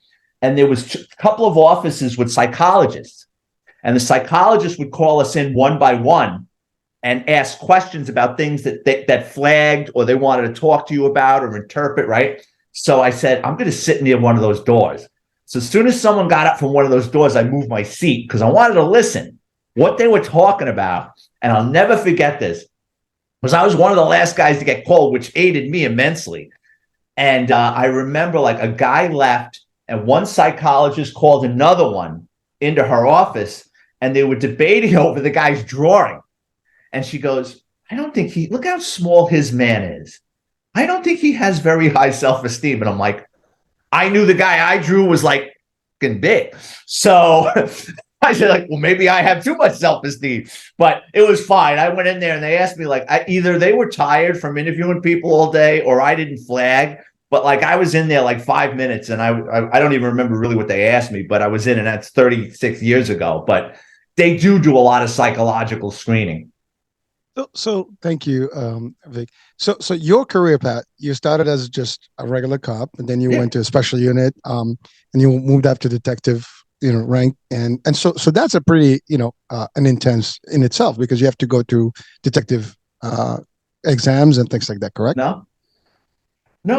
And there was a couple of offices with psychologists. And the psychologists would call us in one by one and ask questions about things that flagged or they wanted to talk to you about or interpret, right? So I said, I'm going to sit near one of those doors. So as soon as someone got up from one of those doors, I moved my seat because I wanted to listen what they were talking about. And I'll never forget this, because I was one of the last guys to get called, which aided me immensely. And I remember a guy left and one psychologist called another one into her office, and they were debating over the guy's drawing. And she goes, look how small his man is. I don't think he has very high self-esteem. And I'm like, I knew the guy I drew was like fucking big. So I said, well, maybe I have too much self-esteem, but it was fine. I went in there and they asked me either they were tired from interviewing people all day or I didn't flag. But I was in there 5 minutes and I don't even remember really what they asked me, but I was in, and that's 36 years ago. But they do a lot of psychological screening. So thank you, Vic. So your career path, you started as just a regular cop, and then you went to a special unit, and you moved up to detective, rank, and so that's a pretty, an intense in itself, because you have to go through detective exams and things like that. Correct? No.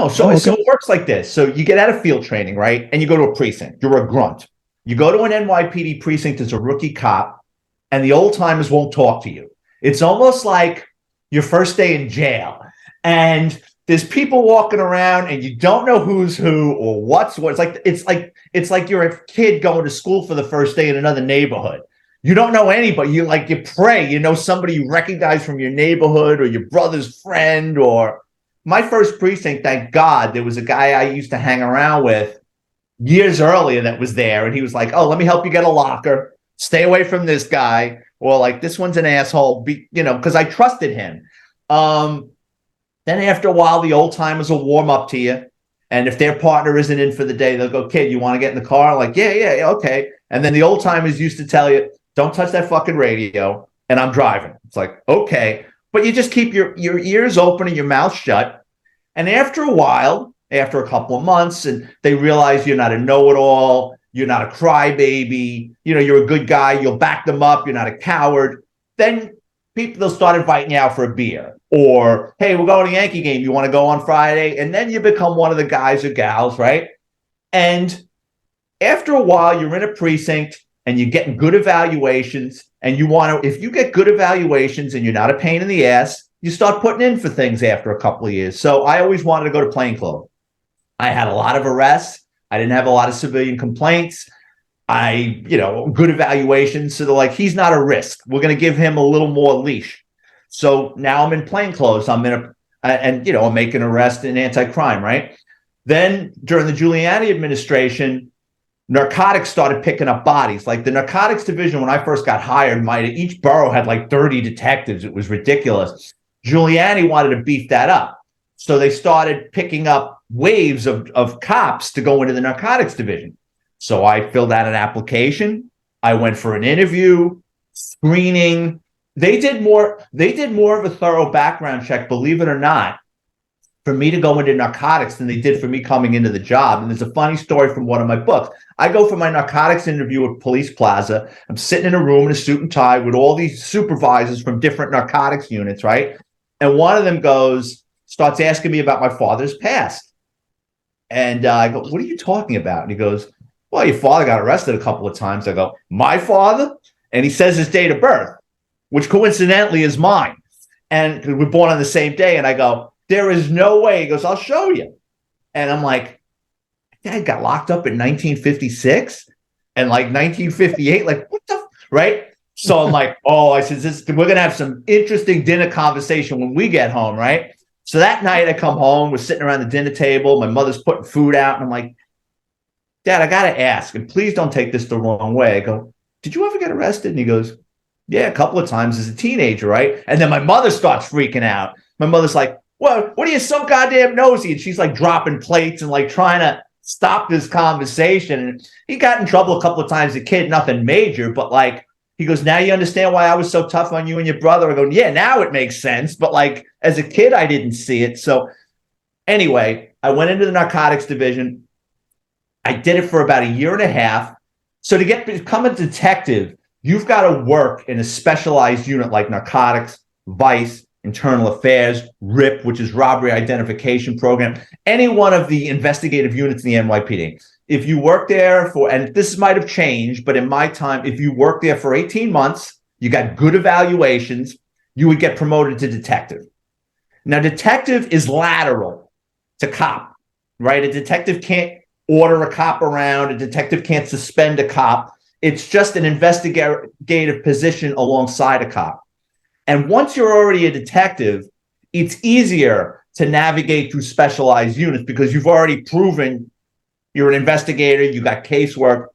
So it works like this. So you get out of field training, right, and you go to a precinct. You're a grunt. You go to an NYPD precinct as a rookie cop, and the old timers won't talk to you. It's almost like your first day in jail, and there's people walking around, and you don't know who's who or what's what. It's like you're a kid going to school for the first day in another neighborhood. You don't know anybody. You pray, somebody you recognize from your neighborhood or your brother's friend, or my first precinct, thank God, there was a guy I used to hang around with years earlier that was there. And he was like, oh, let me help you get a locker. Stay away from this guy. Or like, this one's an asshole, because I trusted him. Then after a while, the old timers will warm up to you. And if their partner isn't in for the day, they'll go, kid, you want to get in the car? Like, yeah, okay. And then the old timers used to tell you, don't touch that fucking radio. And I'm driving. It's like, okay. But you just keep your ears open and your mouth shut. And after a while, after a couple of months, and they realize you're not a know-it-all, you're not a crybaby, you're a good guy, you'll back them up, you're not a coward, then they'll start inviting you out for a beer. Or, hey, we're going to a Yankee game, you want to go on Friday? And then you become one of the guys or gals, right? And after a while, you're in a precinct and you're getting good evaluations, and if you get good evaluations and you're not a pain in the ass, you start putting in for things after a couple of years. So I always wanted to go to plainclothes. I had a lot of arrests. I didn't have a lot of civilian complaints. Good evaluations. So they're like, he's not a risk. We're going to give him a little more leash. So now I'm in plainclothes. I'm I'm making arrest in anti-crime, right? Then during the Giuliani administration, narcotics started picking up bodies. Like the narcotics division, when I first got hired, each borough had like 30 detectives. It was ridiculous. Giuliani wanted to beef that up. So they started picking up waves of cops to go into the narcotics division. So I filled out an application. I went for an interview, screening. They did more of a thorough background check, believe it or not, for me to go into narcotics than they did for me coming into the job. And there's a funny story from one of my books. I go for my narcotics interview at Police Plaza. I'm sitting in a room in a suit and tie with all these supervisors from different narcotics units, right? And one of them starts asking me about my father's past. And I go, what are you talking about? And he goes, well, your father got arrested a couple of times. I go, my father? And he says his date of birth, which coincidentally is mine. And we're born on the same day. And I go, there is no way. He goes, I'll show you. And I'm like, Dad got locked up in 1956 and like 1958. Like, what the, right? So I'm like, oh, I said, we're going to have some interesting dinner conversation when we get home, right? So that night I come home, we're sitting around the dinner table. My mother's putting food out. And I'm like, Dad, I got to ask, and please don't take this the wrong way. I go, did you ever get arrested? And he goes, yeah, a couple of times as a teenager, right? And then my mother starts freaking out. My mother's like, well, what are you so goddamn nosy? And she's like dropping plates and like trying to stop this conversation. And he got in trouble a couple of times as a kid, nothing major, but like, he goes, now you understand why I was so tough on you and your brother? I go, yeah, now it makes sense. But like, as a kid, I didn't see it. So anyway, I went into the narcotics division. I did it for about a year and a half. So to become a detective, you've got to work in a specialized unit like narcotics, vice, internal affairs, RIP, which is robbery identification program, any one of the investigative units in the NYPD. If you work there and this might have changed, but in my time, if you work there for 18 months, you got good evaluations, you would get promoted to detective. Now, detective is lateral to cop, right? A detective can't order a cop around. A detective can't suspend a cop. It's just an investigative position alongside a cop. And once you're already a detective, it's easier to navigate through specialized units because you've already proven you're an investigator, you got casework.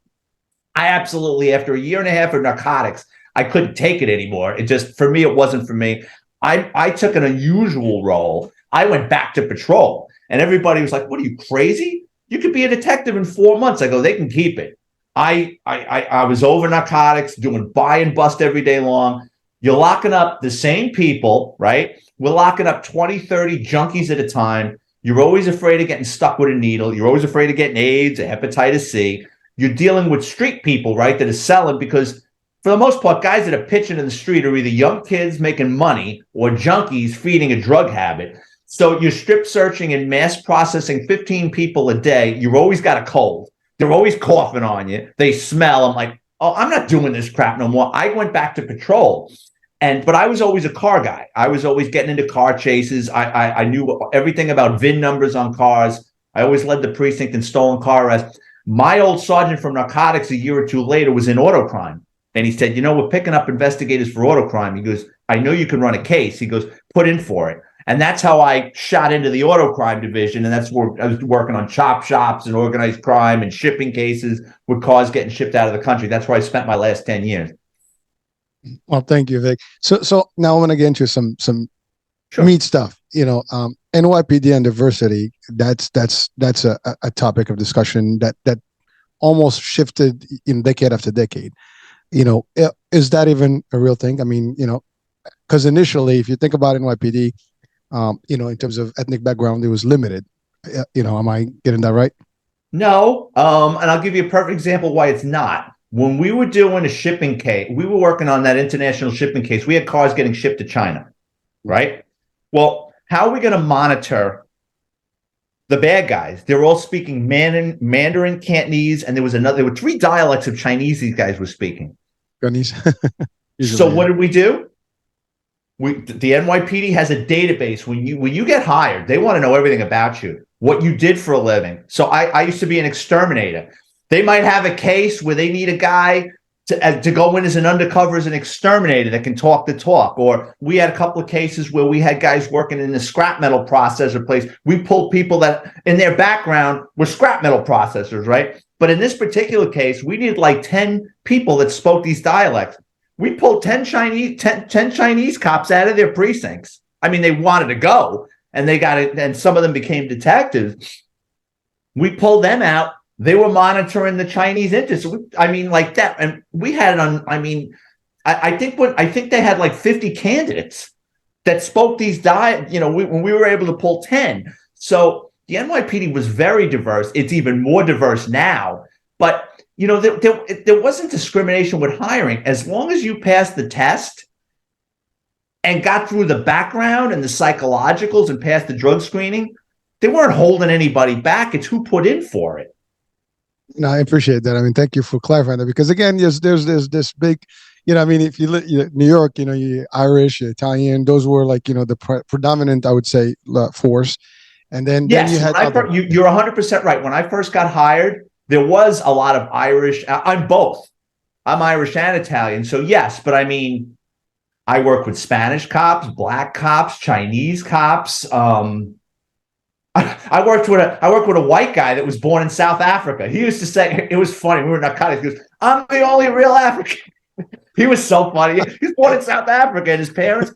I absolutely, after a year and a half of narcotics, I couldn't take it anymore. For me, it wasn't for me. I took an unusual role. I went back to patrol and everybody was like, what are you, crazy? You could be a detective in 4 months. I go, they can keep it. I was over narcotics, doing buy and bust every day long. You're locking up the same people, right? We're locking up 20, 30 junkies at a time. You're always afraid of getting stuck with a needle. You're always afraid of getting AIDS or hepatitis C. You're dealing with street people, right, that are selling because for the most part, guys that are pitching in the street are either young kids making money or junkies feeding a drug habit. So you're strip searching and mass processing 15 people a day. You've always got a cold. They're always coughing on you. They smell. I'm like, oh, I'm not doing this crap no more. I went back to patrol. But I was always a car guy. I was always getting into car chases. I knew everything about VIN numbers on cars. I always led the precinct in stolen car arrests. My old sergeant from narcotics a year or two later was in auto crime. And he said, we're picking up investigators for auto crime. He goes, I know you can run a case. He goes, put in for it. And that's how I shot into the auto crime division. And that's where I was working on chop shops and organized crime and shipping cases with cars getting shipped out of the country. That's where I spent my last 10 years. Well, thank you, Vic. So now I want to get into some Sure. meat stuff. NYPD and diversity. That's a topic of discussion that almost shifted in decade after decade. Is that even a real thing? I mean, because initially, if you think about NYPD, in terms of ethnic background, it was limited. Am I getting that right? No. And I'll give you a perfect example why it's not. When we were doing a shipping case, we were working on that international shipping case. We had cars getting shipped to China, right? Well, how are we going to monitor the bad guys? They're all speaking Mandarin, Cantonese, and there were 3 dialects of Chinese these guys were speaking. Chinese. So what did we do? The NYPD has a database. When you get hired, they want to know everything about you, what you did for a living. So I used to be an exterminator. They might have a case where they need a guy to go in as an undercover as an exterminator that can talk the talk. Or we had a couple of cases where we had guys working in the scrap metal processor place. We pulled people that in their background were scrap metal processors, right? But in this particular case, we needed like 10 people that spoke these dialects. We pulled 10 Chinese cops out of their precincts. I mean, they wanted to go and they got it. And some of them became detectives. We pulled them out. They were monitoring the Chinese interests. Like that. And we had it on, I think they had like 50 candidates that spoke these when we were able to pull 10. So the NYPD was very diverse. It's even more diverse now. But, there wasn't discrimination with hiring. As long as you passed the test and got through the background and the psychologicals and passed the drug screening, they weren't holding anybody back. It's who put in for it. No, I appreciate that. I mean, thank you for clarifying that, because again, there's this big, if you New York, you Irish, you're Italian, those were like, the predominant, I would say, force. And then you had you're 100% right. When I first got hired, there was a lot of Irish. I'm both. I'm Irish and Italian. So yes, but I work with Spanish cops, black cops, Chinese cops. I worked with a white guy that was born in South Africa. He used to say, it was funny. We were narcotics. He goes, "I'm the only real African." He was so funny. He was born in South Africa, and his parents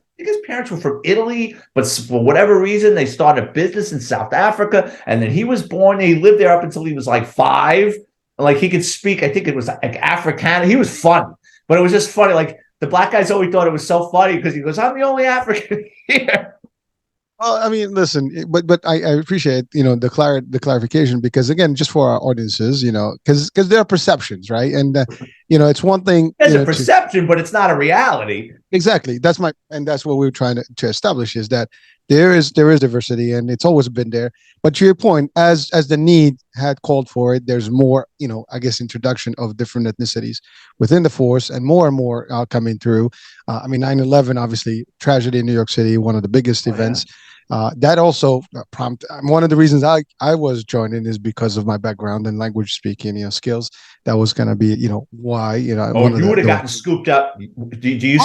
were from Italy, but for whatever reason, they started a business in South Africa. And then he was born. He lived there up until he was like 5. Like he could speak, I think it was like Afrikaans. He was fun, but it was just funny. Like the black guys always thought it was so funny because he goes, "I'm the only African here." Well, I mean, listen, but I appreciate the clarification, because again, just for our audiences, because there are perceptions, right? And it's one thing. There's a perception, but it's not a reality. Exactly. That's what we're trying to establish, is that there is diversity, and it's always been there. But to your point, as the need had called for it, there's more, I guess, introduction of different ethnicities within the force, and more coming through. 9/11, obviously, tragedy in New York City, one of the biggest events. Yeah. That also prompted. One of the reasons I was joining is because of my background in language speaking, skills. That was going to be, why, Oh, you would have gotten scooped up. Do you?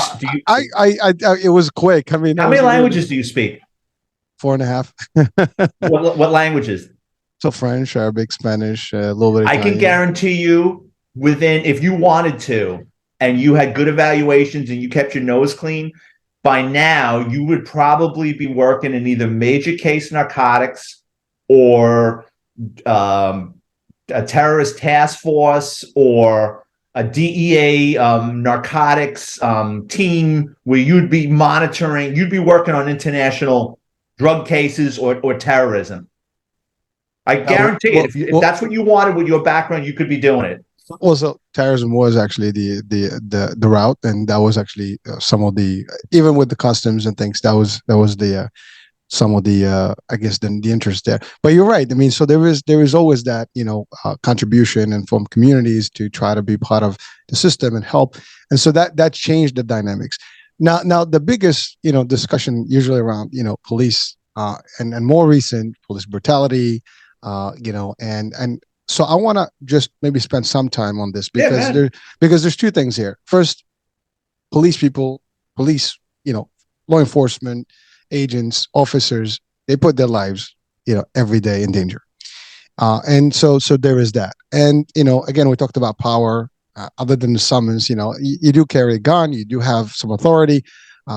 It was quick. I mean, how many languages do you speak? 4.5. What languages? So French, Arabic, Spanish, a little bit of Italian. I can guarantee you, if you wanted to, and you had good evaluations and you kept your nose clean, by now you would probably be working in either major case narcotics or a terrorist task force or a DEA narcotics team, where you'd be working on international drug cases or terrorism. I guarantee it. If that's what you wanted with your background, you could be doing it. Also, terrorism was actually the route, and that was actually some of the, even with the customs and things, that was the some of the I guess the interest there. But you're right. I mean, so there is always that contribution and from communities to try to be part of the system and help, and so that changed the dynamics. Now the biggest discussion usually around police and more recent police brutality, and so I want to just maybe spend some time on this, because there's two things here. First, police, law enforcement, agents, officers, they put their lives, every day in danger. And so there is that. And, again, we talked about power. Other than the summons, you do carry a gun, you do have some authority.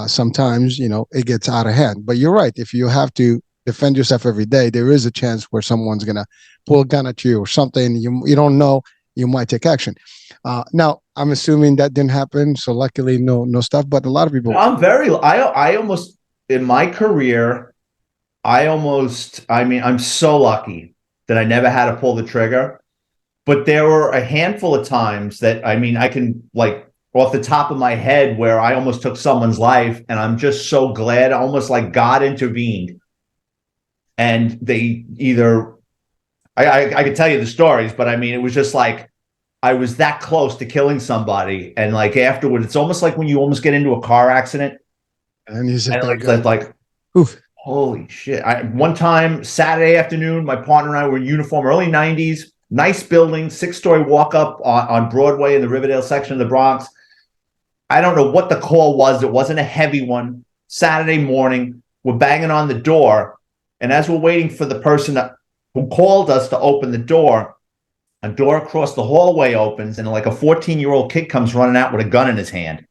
Sometimes, it gets out of hand. But you're right. If you have to defend yourself every day, there is a chance where someone's going to pull a gun at you or something. You don't know. You might take action. Now, I'm assuming that didn't happen. So luckily, no stuff. But a lot of people. I almost, in my career, I'm so lucky that I never had to pull the trigger. But there were a handful of times that, I can, like, off the top of my head, where I almost took someone's life, and I'm just so glad, almost like God intervened. And they either, I could tell you the stories, but it was just like, I was that close to killing somebody. And like afterward, it's almost like when you almost get into a car accident. And you said, like, oof. Holy shit. One time, Saturday afternoon, my partner and I were in uniform, early 90s, nice building, 6-story walk up on Broadway in the Riverdale section of the Bronx. I don't know what the call was. It wasn't a heavy one. Saturday morning, we're banging on the door. And as we're waiting for the person who called us to open the door, a door across the hallway opens, and like a 14-year-old kid comes running out with a gun in his hand.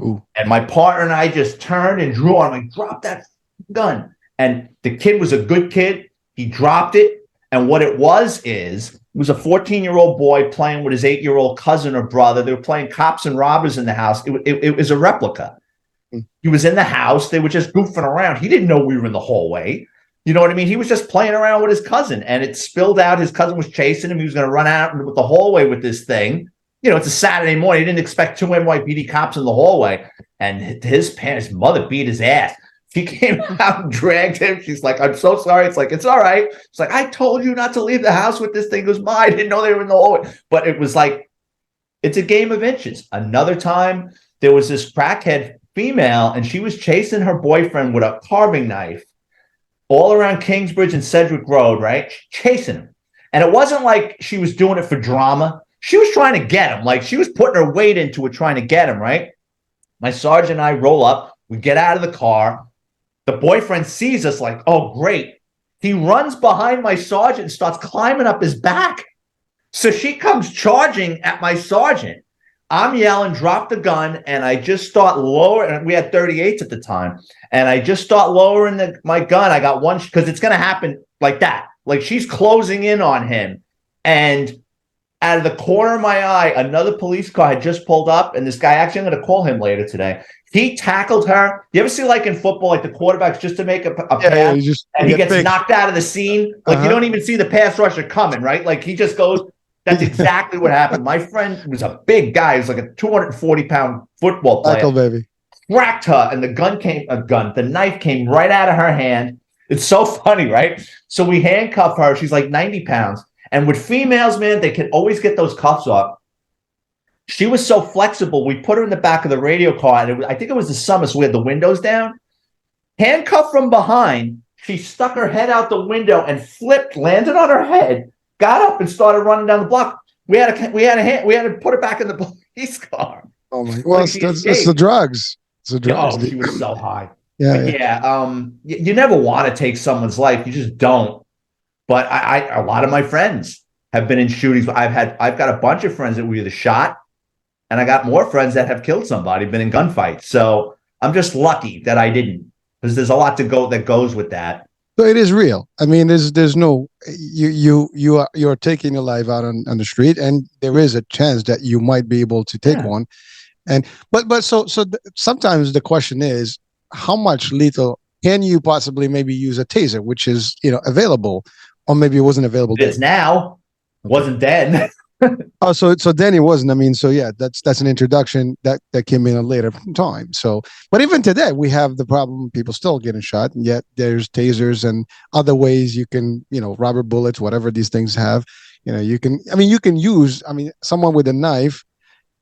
Ooh. And my partner and I just turned and drew on him, like, drop that gun. And the kid was a good kid. He dropped it. And what it was a 14-year-old boy playing with his 8-year-old cousin or brother. They were playing cops and robbers in the house. It was a replica. He was in the house. They were just goofing around. He didn't know we were in the hallway. You know what I mean? He was just playing around with his cousin, and it spilled out. His cousin was chasing him. He was going to run out with the hallway with this thing. It's a Saturday morning. He didn't expect 2 NYPD cops in the hallway. And his mother beat his ass. She came out and dragged him. She's like, I'm so sorry. It's like, it's all right. It's like, I told you not to leave the house with this thing. It was mine. I didn't know they were in the hallway. But it was like, it's a game of inches. Another time, there was this crackhead female, and she was chasing her boyfriend with a carving knife all around Kingsbridge and Sedgwick Road, right? Chasing him. And it wasn't like she was doing it for drama. She was trying to get him. Like, she was putting her weight into it, trying to get him, right? My sergeant and I roll up. We get out of the car. The boyfriend sees us like, oh, great. He runs behind my sergeant and starts climbing up his back. So she comes charging at my sergeant. I'm yelling, drop the gun, and I just start lowering. We had 38s at the time, and I just start lowering my gun. I got one, because it's going to happen like that. Like, she's closing in on him, and out of the corner of my eye, another police car had just pulled up, and this guy, actually, I'm going to call him later today. He tackled her. You ever see, like in football, like the quarterback's just to make a pass, and he gets knocked out of the scene? Like, you don't even see the pass rusher coming, right? Like, he just goes. That's exactly what happened. My friend was a big guy. He was like a 240-pound football player. Michael, baby. Cracked her, and the knife came right out of her hand. It's so funny, right? So we handcuff her. She's like 90 pounds. And with females, man, they can always get those cuffs off. She was so flexible. We put her in the back of the radio car, and I think it was the summer, so we had the windows down. Handcuffed from behind, she stuck her head out the window and flipped, landed on her head, got up and started running down the block. We had to put her back in the police car. Oh my! Well, it's the drugs. It's the drugs. Oh, she was so high. Yeah. You never want to take someone's life. You just don't. But a lot of my friends have been in shootings. I've got a bunch of friends that were either shot, and I got more friends that have killed somebody, been in gunfights. So I'm just lucky that I didn't, because there's a lot that goes with that. So it is real. I mean, there's no, you're taking your life out on the street, and there is a chance that you might be able to take one. And so sometimes the question is, how much lethal can you possibly maybe use a taser, which is available, or maybe it wasn't available. It is now. Okay. Wasn't then. Oh, so then it wasn't. I mean, so yeah, that's an introduction that came in a later time. So, but even today, we have the problem: people still getting shot, and yet there's tasers and other ways you can, rubber bullets, whatever these things have. You can use. I mean, someone with a knife,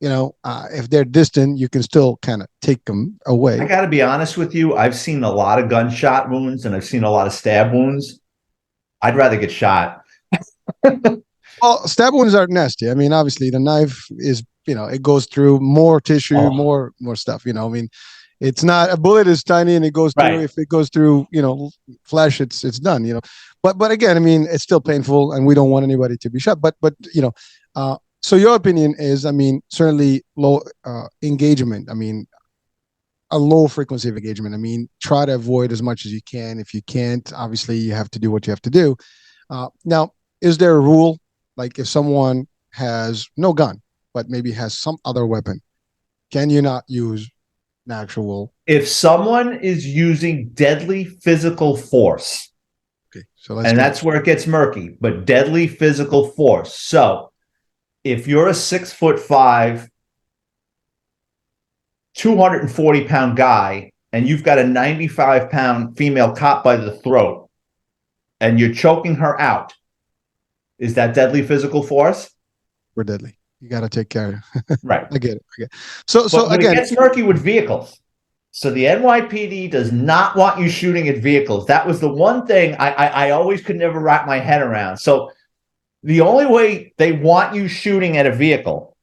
if they're distant, you can still kind of take them away. I got to be honest with you. I've seen a lot of gunshot wounds, and I've seen a lot of stab wounds. I'd rather get shot. Well, stab wounds are nasty. I mean, obviously the knife is, it goes through more tissue, more stuff, I mean, It's not, a bullet is tiny and it goes through. Right. If it goes through, flesh, it's done. But again, I mean, it's still painful, and we don't want anybody to be shot. But so your opinion is, I mean, certainly low engagement. I mean, a low frequency of engagement. I mean, try to avoid as much as you can. If you can't, obviously you have to do what you have to do. Now, is there a rule? Like, if someone has no gun, but maybe has some other weapon, can you not use an actual? If someone is using deadly physical force, Okay, so and that's where it gets murky, but deadly physical force. So if you're a 6'5", 240-pound guy, and you've got a 95-pound female cop by the throat, and you're choking her out, is that deadly physical force? We're deadly. You got to take care. Right. I get it. So again, it gets murky with vehicles. So the NYPD does not want you shooting at vehicles. That was the one thing I always could never wrap my head around. So the only way they want you shooting at a vehicle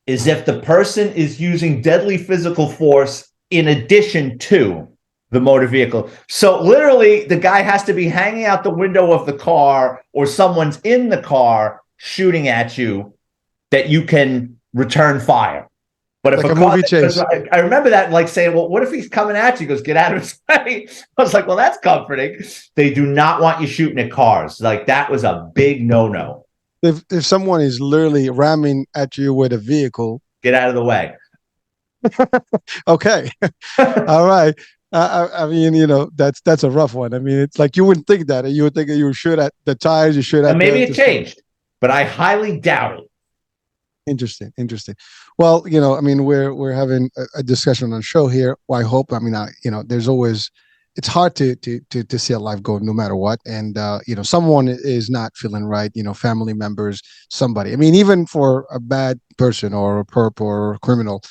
is if the person is using deadly physical force in addition to the motor vehicle. So literally, the guy has to be hanging out the window of the car, or someone's in the car shooting at you, that you can return fire. But if like a movie chase, I remember that, like, saying, well, what if he's coming at you? He goes, get out of his way. I was like, well, that's comforting. They do not want you shooting at cars. Like, that was a big no-no. if someone is literally ramming at you with a vehicle, get out of the way. Okay. All right. I mean, that's a rough one. I mean, it's like, you wouldn't think that. You would think that you shoot at the tires, you shoot at. And maybe it changed, but I highly doubt it. Interesting. Well, I mean, we're having a discussion on the show here. Well, I hope. I mean, there's always, it's hard to see a life go no matter what. And someone is not feeling right. Family members, somebody. I mean, even for a bad person or a perp or a criminal,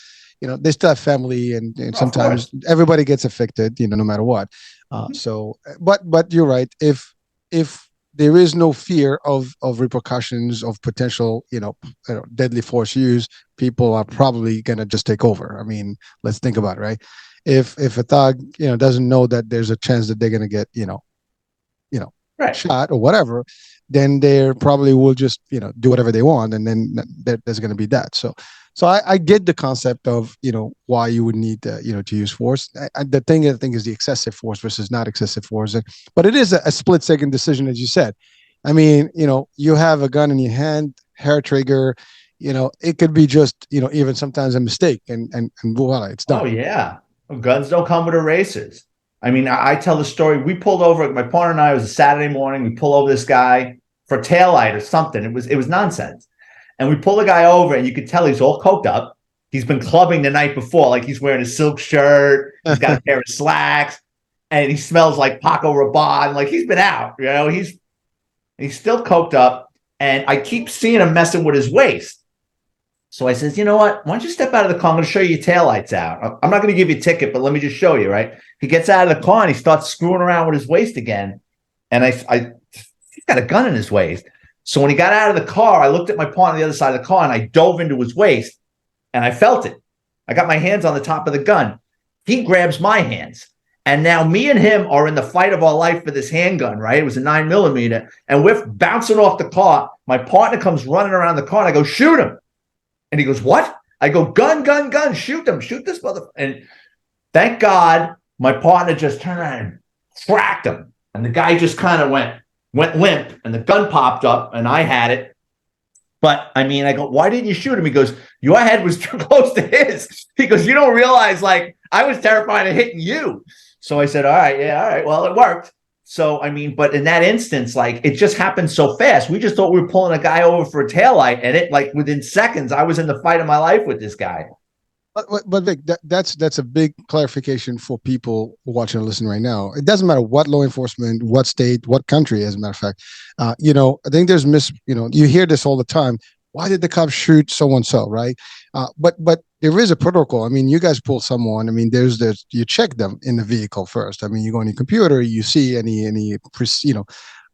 they still have family, and sometimes everybody gets affected. No matter what. So, but you're right. If there is no fear of repercussions of potential, deadly force use, people are probably going to just take over. I mean, let's think about it, right? If a thug, doesn't know that there's a chance that they're going to get, right, shot or whatever, then they probably will just, do whatever they want. And then there's going to be that. So I get the concept of, why you would need, to use force. The thing I think is the excessive force versus not excessive force. But it is a split second decision, as you said. I mean, you have a gun in your hand, hair trigger, it could be just, even sometimes a mistake, and voila, it's done. Oh, yeah. Guns don't come with erasers. I mean, I tell the story. We pulled over, my partner and I, it was a Saturday morning. We pull over this guy for a taillight or something. It was nonsense. And we pull the guy over, and you could tell he's all coked up. He's been clubbing the night before. Like, he's wearing a silk shirt. He's got a pair of slacks, and he smells like Paco Rabanne. Like, he's been out, he's still coked up. And I keep seeing him messing with his waist. So I says, you know what? Why don't you step out of the car? I'm going to show you your taillights out. I'm not going to give you a ticket, but let me just show you, right? He gets out of the car, and he starts screwing around with his waist again. And he's got a gun in his waist. So when he got out of the car, I looked at my partner on the other side of the car, and I dove into his waist, and I felt it. I got my hands on the top of the gun. He grabs my hands. And now me and him are in the fight of our life for this handgun, right? It was a 9mm, and we're bouncing off the car. My partner comes running around the car, and I go, shoot him. And he goes, what? I go, gun, shoot them, shoot this mother. And thank God my partner just turned around and cracked him. And the guy just kind of went limp, and the gun popped up, and I had it. But I mean, I go, why didn't you shoot him? He goes, your head was too close to his. He goes, you don't realize, like, I was terrified of hitting you. So I said, all right, well, it worked. So, I mean, but in that instance, like, it just happened so fast. We just thought we were pulling a guy over for a taillight, and it, like, within seconds, I was in the fight of my life with this guy. But Vic, that's a big clarification for people watching and listening right now. It doesn't matter what law enforcement, what state, what country, as a matter of fact. I think there's you hear this all the time. Why did the cops shoot so and so, right? But there is a protocol. I mean, you guys pull someone. I mean, there's you check them in the vehicle first. I mean, you go on your computer, you see any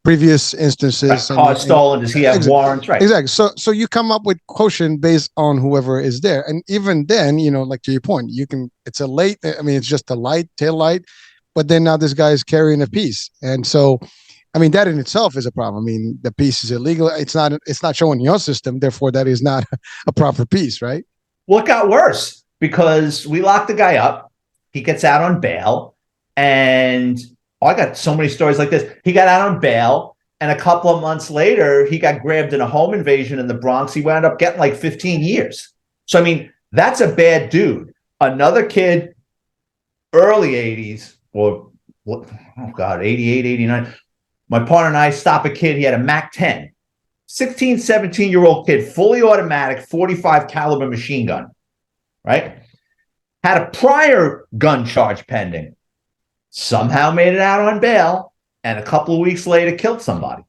previous instances. Car stolen. Does he have warrants? Right. Exactly. So you come up with quotient based on whoever is there, and even then, like to your point, you can. It's a late. I mean, it's just a light tail light, but then now this guy is carrying a piece, and so. I mean, that in itself is a problem. I mean, the piece is illegal. It's not showing your system. Therefore, that is not a proper piece, right? Well, it got worse because we locked the guy up. He gets out on bail. And I got so many stories like this. He got out on bail. And a couple of months later, he got grabbed in a home invasion in the Bronx. He wound up getting like 15 years. So, I mean, that's a bad dude. Another kid, early 80s, or, oh God, 88, 89. My partner and I stop a kid. He had a Mac 10, 16, 17-year-old kid, fully automatic, 45 caliber machine gun, right? Had a prior gun charge pending. Somehow made it out on bail, and a couple of weeks later killed somebody.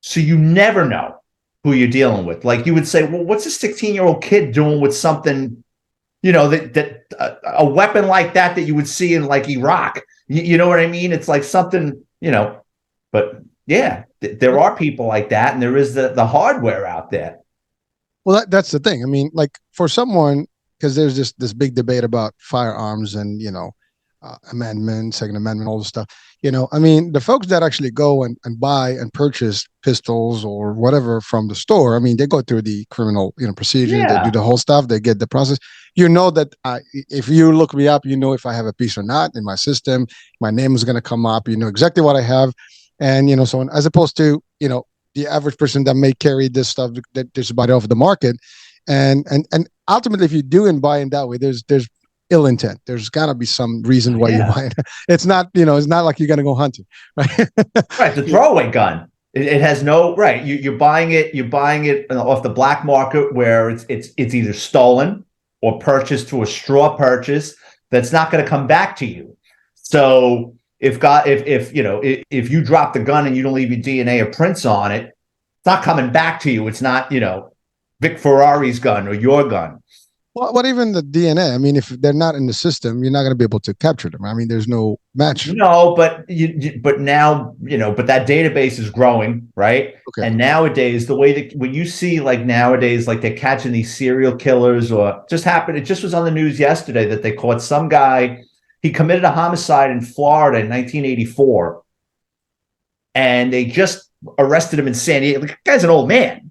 So you never know who you're dealing with. Like you would say, well, what's a 16-year-old kid doing with something, that a weapon like that you would see in like Iraq? You know what I mean? It's like something. But yeah, there are people like that, and there is the hardware out there. Well, that's the thing. I mean, like for someone, because there's this big debate about firearms and amendment, Second Amendment, all this stuff. I mean, the folks that actually go and buy and purchase pistols or whatever from the store, I mean, they go through the criminal procedure. Yeah. They do the whole stuff. They get the process. That if you look me up, if I have a piece or not in my system, my name is going to come up. You know exactly what I have, and so on. As opposed to the average person that may carry this stuff that just buy it off the market, and ultimately, if you do and buy in that way, there's ill intent. There's got to be some reason why you buy it. It's not it's not like you're going to go hunting, right? Right, the throwaway gun. It has no right. You're buying it off the black market where it's either stolen or purchased through a straw purchase that's not going to come back to you. So if you drop the gun and you don't leave your DNA or prints on it, it's not coming back to you. It's not Vic Ferrari's gun or your gun. Well, what even the DNA? I mean, if they're not in the system, you're not going to be able to capture them. I mean, there's no match. No, but now, but that database is growing, right? Okay. And nowadays, the way that when you see like nowadays, like they're catching these serial killers, or it just was on the news yesterday that they caught some guy. He committed a homicide in Florida in 1984, and they just arrested him in San Diego. The guy's an old man.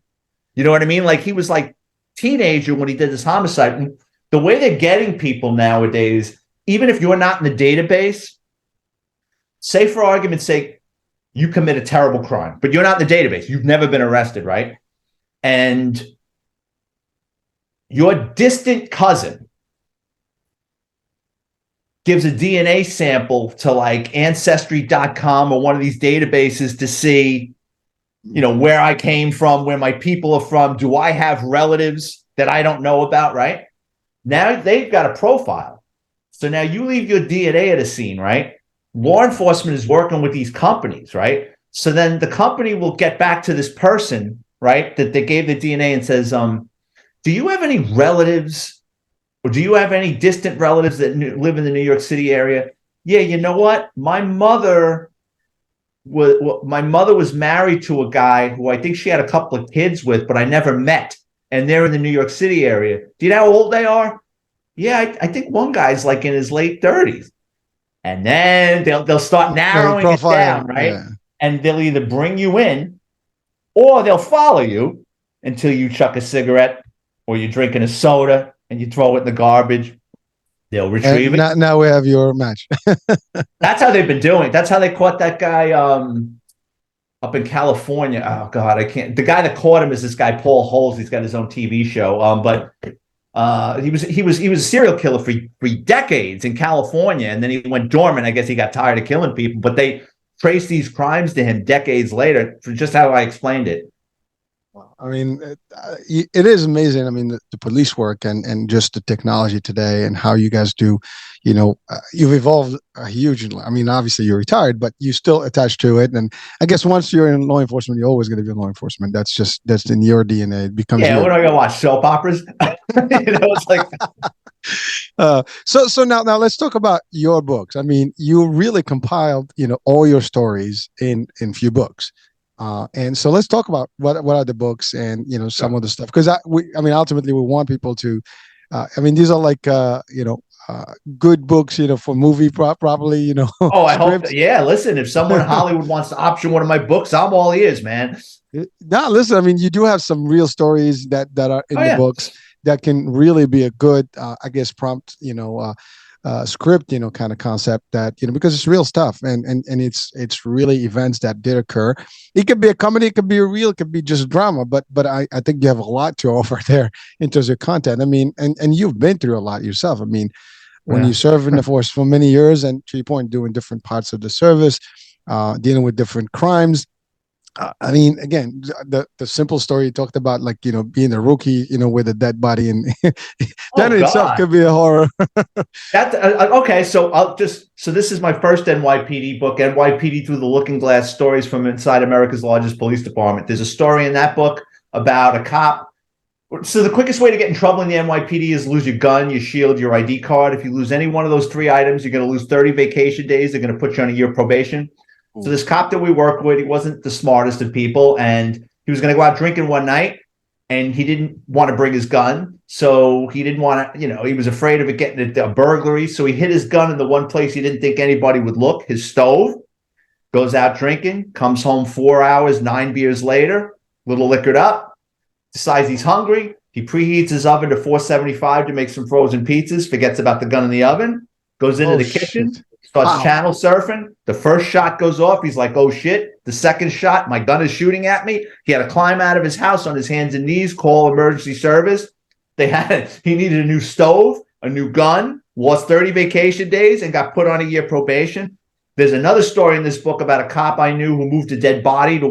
You know what I mean? Like he was like teenager when he did this homicide. And the way they're getting people nowadays, even if you're not in the database, say for argument's sake, you commit a terrible crime, but you're not in the database. You've never been arrested, right? And your distant cousin gives a DNA sample to like Ancestry.com or one of these databases to see where I came from, where my people are from. Do I have relatives that I don't know about, right? Now they've got a profile. So now you leave your DNA at a scene, right? Law enforcement is working with these companies, right? So then the company will get back to this person, right, that they gave the DNA and says, do you have any relatives or do you have any distant relatives that live in the New York City area? Yeah, you know what? My mother was married to a guy who I think she had a couple of kids with, but I never met. And they're in the New York City area. Do you know how old they are? Yeah, I think one guy's like in his late 30s. And then they'll start narrowing it down, right? Yeah. And they'll either bring you in or they'll follow you until you chuck a cigarette or you're drinking a soda and you throw it in the garbage. They'll retrieve it. Now we have your match. That's how they've been doing. That's how they caught that guy up in California. Oh God, I can't. The guy that caught him is this guy Paul Holes. He's got his own TV show. But he was a serial killer for decades in California, and then he went dormant. I guess he got tired of killing people. But they traced these crimes to him decades later. For just how I explained it. I mean, it is amazing. I mean, the police work and just the technology today and how you guys do, you've evolved hugely. I mean, obviously you're retired, but you still attached to it. And I guess once you're in law enforcement, you're always going to be in law enforcement. That's in your DNA. It becomes what am I going to watch? Soap operas? It's like So now let's talk about your books. I mean, you really compiled, all your stories in few books. And so let's talk about what are the books and some of the stuff, because ultimately we want people to. These are like good books, for movie properly, Oh, I hope that, scripts. yeah. Listen, if someone in Hollywood wants to option one of my books, I'm all ears, man. Now, listen, you do have some real stories that are Oh in the yeah. books that can really be a good, prompt, script, kind of concept that, because it's real stuff and it's really events that did occur. It could be a comedy, it could be a real, it could be just drama, but I think you have a lot to offer there in terms of content. And you've been through a lot yourself. When you Yeah. serve in the force for many years and to your point, doing different parts of the service, dealing with different crimes. Again, the simple story you talked about, like being a rookie, with a dead body, and that Oh in itself God. could be a horror. That okay. So this is my first NYPD book, NYPD Through the Looking Glass: Stories from Inside America's Largest Police Department. There's a story in that book about a cop. So the quickest way to get in trouble in the NYPD is lose your gun, your shield, your ID card. If you lose any one of those three items, you're going to lose 30 vacation days. They're going to put you on a year probation. So this cop that we worked with, he wasn't the smartest of people, and he was going to go out drinking one night, and he didn't want to bring his gun. So he didn't want to, he was afraid of it getting a burglary. So he hid his gun in the one place he didn't think anybody would look, his stove. Goes out drinking, comes home 4 hours, 9 beers later, a little liquored up, decides he's hungry. He preheats his oven to 475 to make some frozen pizzas, forgets about the gun in the oven, goes into the kitchen, starts channel surfing. The first shot goes off. He's like, oh shit. The second shot, my gun is shooting at me. He had to climb out of his house on his hands and knees, call emergency service. He needed a new stove, a new gun, lost 30 vacation days, and got put on a year probation. There's another story in this book about a cop I knew who moved a dead body to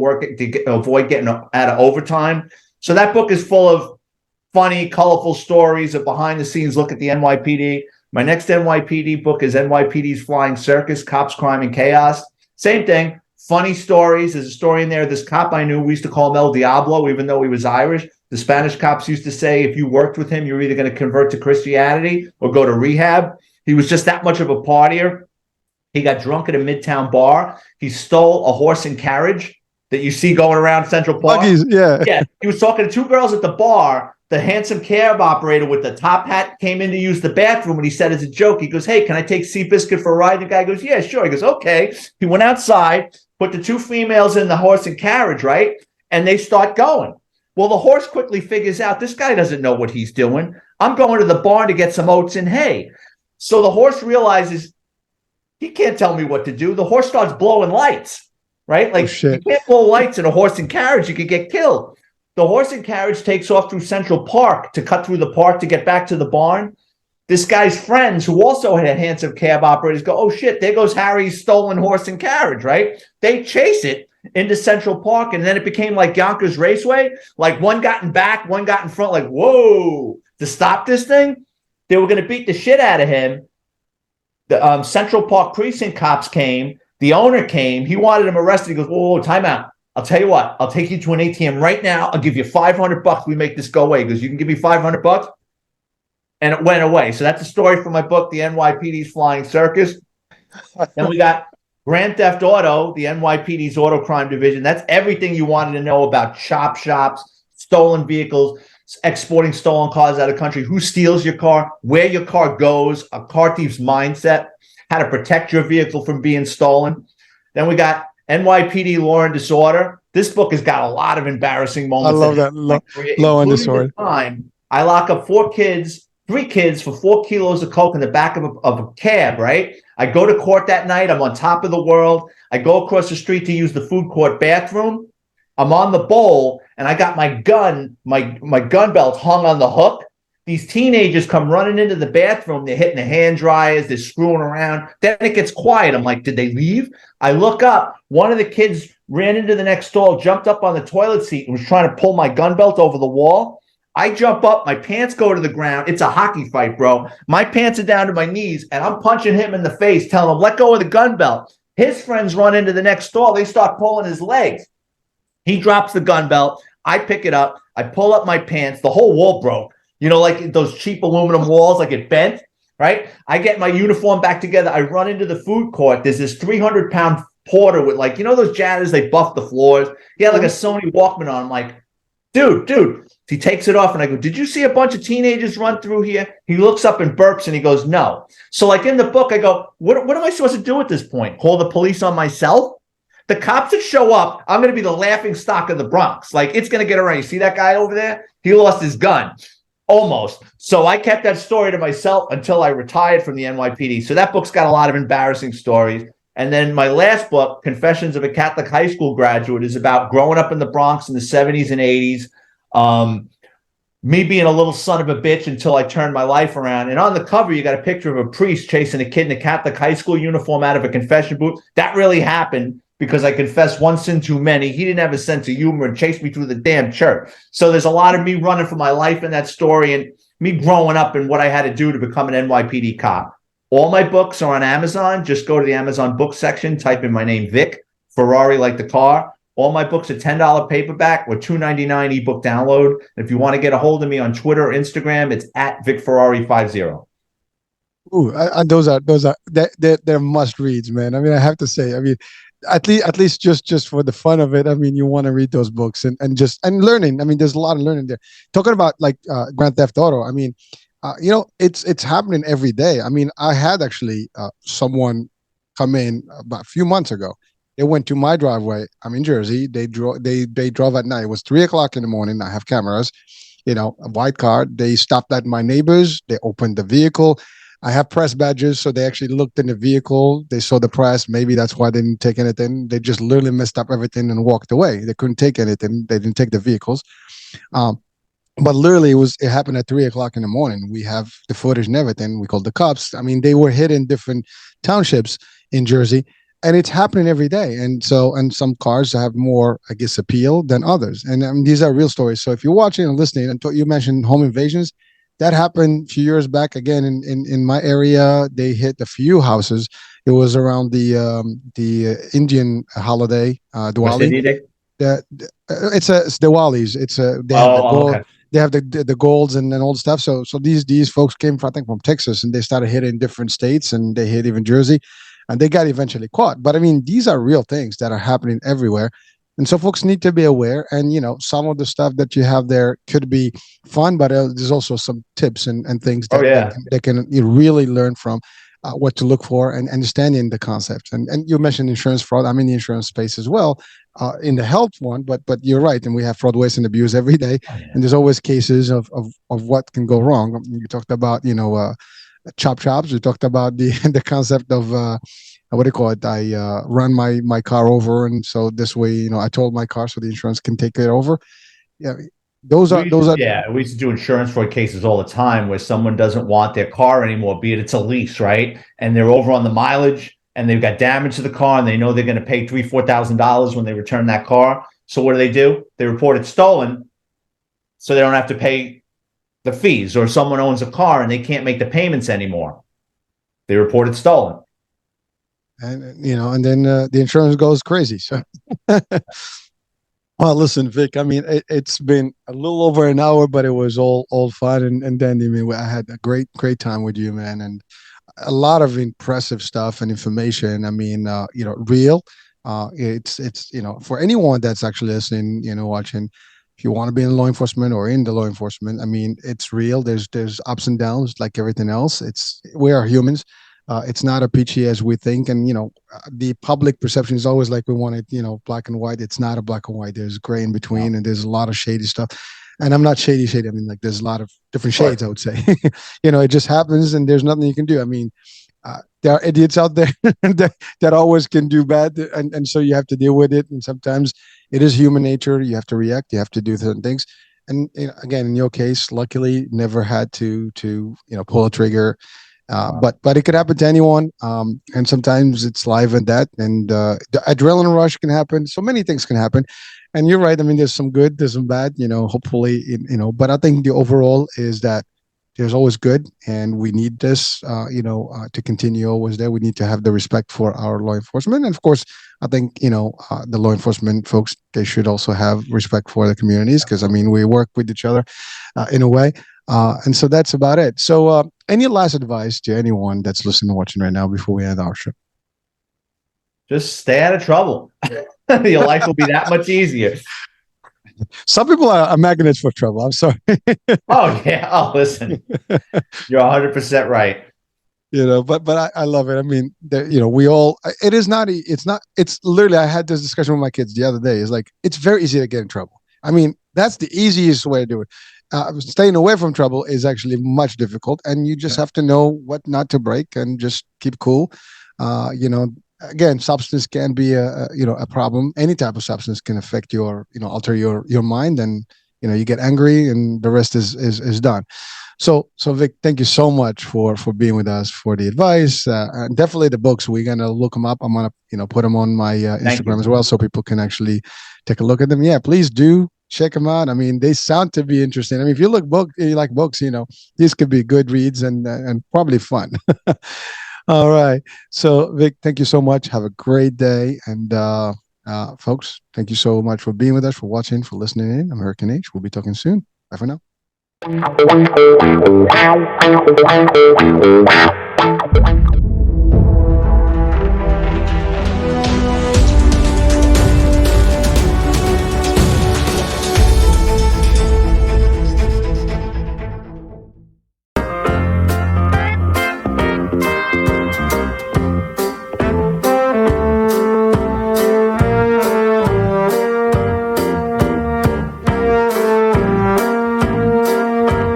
avoid getting out of overtime. So that book is full of funny, colorful stories, a behind the scenes look at the NYPD. My next NYPD book is NYPD's Flying Circus: Cops, Crime, and Chaos. Same thing, funny stories. There's a story in there. This cop I knew, we used to call him El Diablo, even though he was Irish. The Spanish cops used to say if you worked with him, you're either going to convert to Christianity or go to rehab. He was just that much of a partier. He got drunk at a Midtown bar. He stole a horse and carriage that you see going around Central Park. Buggies, yeah. Yeah. He was talking to two girls at the bar. The handsome cab operator with the top hat came in to use the bathroom, and he said as a joke, he goes, hey, can I take Seabiscuit for a ride? The guy goes, yeah, sure. He goes, okay. He went outside, put the two females in the horse and carriage, right? And they start going. Well, the horse quickly figures out this guy doesn't know what he's doing. I'm going to the barn to get some oats and hay. So the horse realizes he can't tell me what to do. The horse starts blowing lights, right? Like, you can't blow lights in a horse and carriage. You could get killed. The horse and carriage takes off through Central Park to cut through the park to get back to the barn. This guy's friends, who also had handsome cab operators, go, oh, shit, there goes Harry's stolen horse and carriage, right? They chase it into Central Park, and then it became like Yonkers Raceway. Like, one got in back, one got in front, like, whoa. To stop this thing, they were going to beat the shit out of him. The Central Park precinct cops came. The owner came. He wanted him arrested. He goes, whoa, time out. I'll tell you what, I'll take you to an ATM right now. I'll give you $500. We make this go away. He goes, you can give me $500? And it went away. So that's a story from my book, The NYPD's Flying Circus. Then we got Grand Theft Auto, the NYPD's Auto Crime Division. That's everything you wanted to know about chop shops, stolen vehicles, exporting stolen cars out of the country, who steals your car, where your car goes, a car thief's mindset, how to protect your vehicle from being stolen. Then we got NYPD Law and Disorder. This book has got a lot of embarrassing moments. I love that. Law and Disorder. I lock up three kids for 4 kilos of coke in the back of a cab, right? I go to court that night. I'm on top of the world. I go across the street to use the food court bathroom. I'm on the bowl, and I got my gun belt hung on the hook. These teenagers come running into the bathroom. They're hitting the hand dryers. They're screwing around. Then it gets quiet. I'm like, did they leave? I look up. One of the kids ran into the next stall, jumped up on the toilet seat, and was trying to pull my gun belt over the wall. I jump up. My pants go to the ground. It's a hockey fight, bro. My pants are down to my knees, and I'm punching him in the face, telling him, let go of the gun belt. His friends run into the next stall. They start pulling his legs. He drops the gun belt. I pick it up. I pull up my pants. The whole wall broke. You know, like those cheap aluminum walls, like it bent, right? I get my uniform back together. I run into the food court. There's this 300-pound porter with, like, you know, those janitors, they buff the floors. He had like a Sony Walkman on. I'm like, dude. He takes it off and I go, did you see a bunch of teenagers run through here? He looks up and burps and he goes, no. So like in the book, I go, what am I supposed to do at this point? Call the police on myself? The cops that show up, I'm going to be the laughing stock of the Bronx. Like, it's going to get around. You see that guy over there? He lost his gun. Almost. So I kept that story to myself until I retired from the NYPD. So that book's got a lot of embarrassing stories. And then my last book, Confessions of a Catholic High School Graduate, is about growing up in the Bronx in the 70s and 80s. Me being a little son of a bitch until I turned my life around. And on the cover, you got a picture of a priest chasing a kid in a Catholic high school uniform out of a confession booth. That really happened because I confessed one sin too many. He didn't have a sense of humor and chased me through the damn church. So there's a lot of me running for my life in that story and me growing up and what I had to do to become an NYPD cop. All my books are on Amazon. Just go to the Amazon book section, type in my name, Vic Ferrari, like the car. All my books are $10 paperback with $2.99 ebook download. If you want to get a hold of me on Twitter or Instagram, it's at Vic Ferrari 50. Ooh, those are they're must reads, man. I mean, I have to say, I mean, at least just for the fun of it, I mean, you want to read those books and learning. I mean, there's a lot of learning there. Talking about like Grand Theft Auto, I mean, you know, it's happening every day. I mean, I had actually someone come in about a few months ago. They went to my driveway. I'm in Jersey. They drove at night. It was 3:00 in the morning. I have cameras, you know, a white car. They stopped at my neighbors. They opened the vehicle. I have press badges, so they actually looked in the vehicle. They saw the press. Maybe that's why they didn't take anything. They just literally messed up everything and walked away. They couldn't take anything. They didn't take the vehicles. But literally, it happened at 3:00 in the morning. We have the footage and everything. We called the cops. I mean, they were hit in different townships in Jersey. And it's happening every day. And some cars have more, I guess, appeal than others. And I mean, these are real stories. So if you're watching and listening, and you mentioned home invasions, that happened a few years back. Again, in my area, they hit a few houses. It was around the Indian holiday, Diwali. It's Diwali's. They have the golds and all the stuff. So these folks came, I think, from Texas, and they started hitting different states, and they hit even Jersey. And they got eventually caught. But I mean, these are real things that are happening everywhere. And so folks need to be aware. And, you know, some of the stuff that you have there could be fun, but there's also some tips and things that they can really learn from what to look for and understanding the concepts. And you mentioned insurance fraud. I'm in the insurance space as well, in the health one, but you're right. And we have fraud, waste, and abuse every day. And there's always cases of what can go wrong. You talked about, you know, chops. We talked about the concept of what do you call it? I run my car over, and so this way, you know, I told my car so the insurance can take it over. Yeah, those are. Yeah, we used to do insurance fraud cases all the time where someone doesn't want their car anymore, be it's a lease, right? And they're over on the mileage, and they've got damage to the car, and they know they're going to pay $3,000-$4,000 when they return that car. So what do? They report it stolen, so they don't have to pay the fees. Or someone owns a car and they can't make the payments anymore, they report it stolen. And, you know, and then the insurance goes crazy. So, well, listen, Vic, I mean, it's been a little over an hour, but it was all fun. And then, I mean, I had a great time with you, man. And a lot of impressive stuff and information. I mean, you know, real. It's, you know, for anyone that's actually listening, you know, watching, if you want to be in law enforcement or in the law enforcement, I mean, it's real. There's ups and downs like everything else. We are humans. It's not a peachy as we think. And, you know, the public perception is always like we want it, you know, black and white. It's not a black and white. There's gray in between, and there's a lot of shady stuff. And I'm not shady. I mean, like, there's a lot of different shades, I would say. You know, it just happens and there's nothing you can do. I mean, there are idiots out there that always can do bad. And so you have to deal with it. And sometimes it is human nature. You have to react. You have to do certain things. And, you know, again, in your case, luckily, never had to you know, pull a trigger. But it could happen to anyone. And sometimes it's live and death. And the adrenaline rush can happen. So many things can happen. And you're right. I mean, there's some good, there's some bad, you know, hopefully, you know, but I think the overall is that there's always good, and we need this, you know, to continue always there. We need to have the respect for our law enforcement. And of course, I think, you know, the law enforcement folks, they should also have respect for the communities, because, I mean, we work with each other in a way. And so that's about it. So any last advice to anyone that's listening and watching right now before we end our show? Just stay out of trouble. Your life will be that much easier. Some people are magnets for trouble. I'm sorry. Oh, yeah. Oh, listen, you're 100% right. But I love it. I mean, we all, it's literally, I had this discussion with my kids the other day. It's like, it's very easy to get in trouble. I mean, that's the easiest way to do it. Staying away from trouble is actually much difficult, and you just have to know what not to break and just keep cool. Again, substance can be a problem. Any type of substance can affect alter your mind, and you get angry, and the rest is done. So Vic, thank you so much for being with us, for the advice, and definitely the books. We're gonna look them up. I'm gonna put them on my Instagram as well, so people can actually take a look at them. Yeah, please do check them out. I mean, they sound to be interesting. I mean, if you like books, these could be good reads and probably fun. All right. So Vic, thank you so much. Have a great day, and folks, thank you so much for being with us, for watching, for listening in. I'm Hurricane H. We'll be talking soon. Bye for now.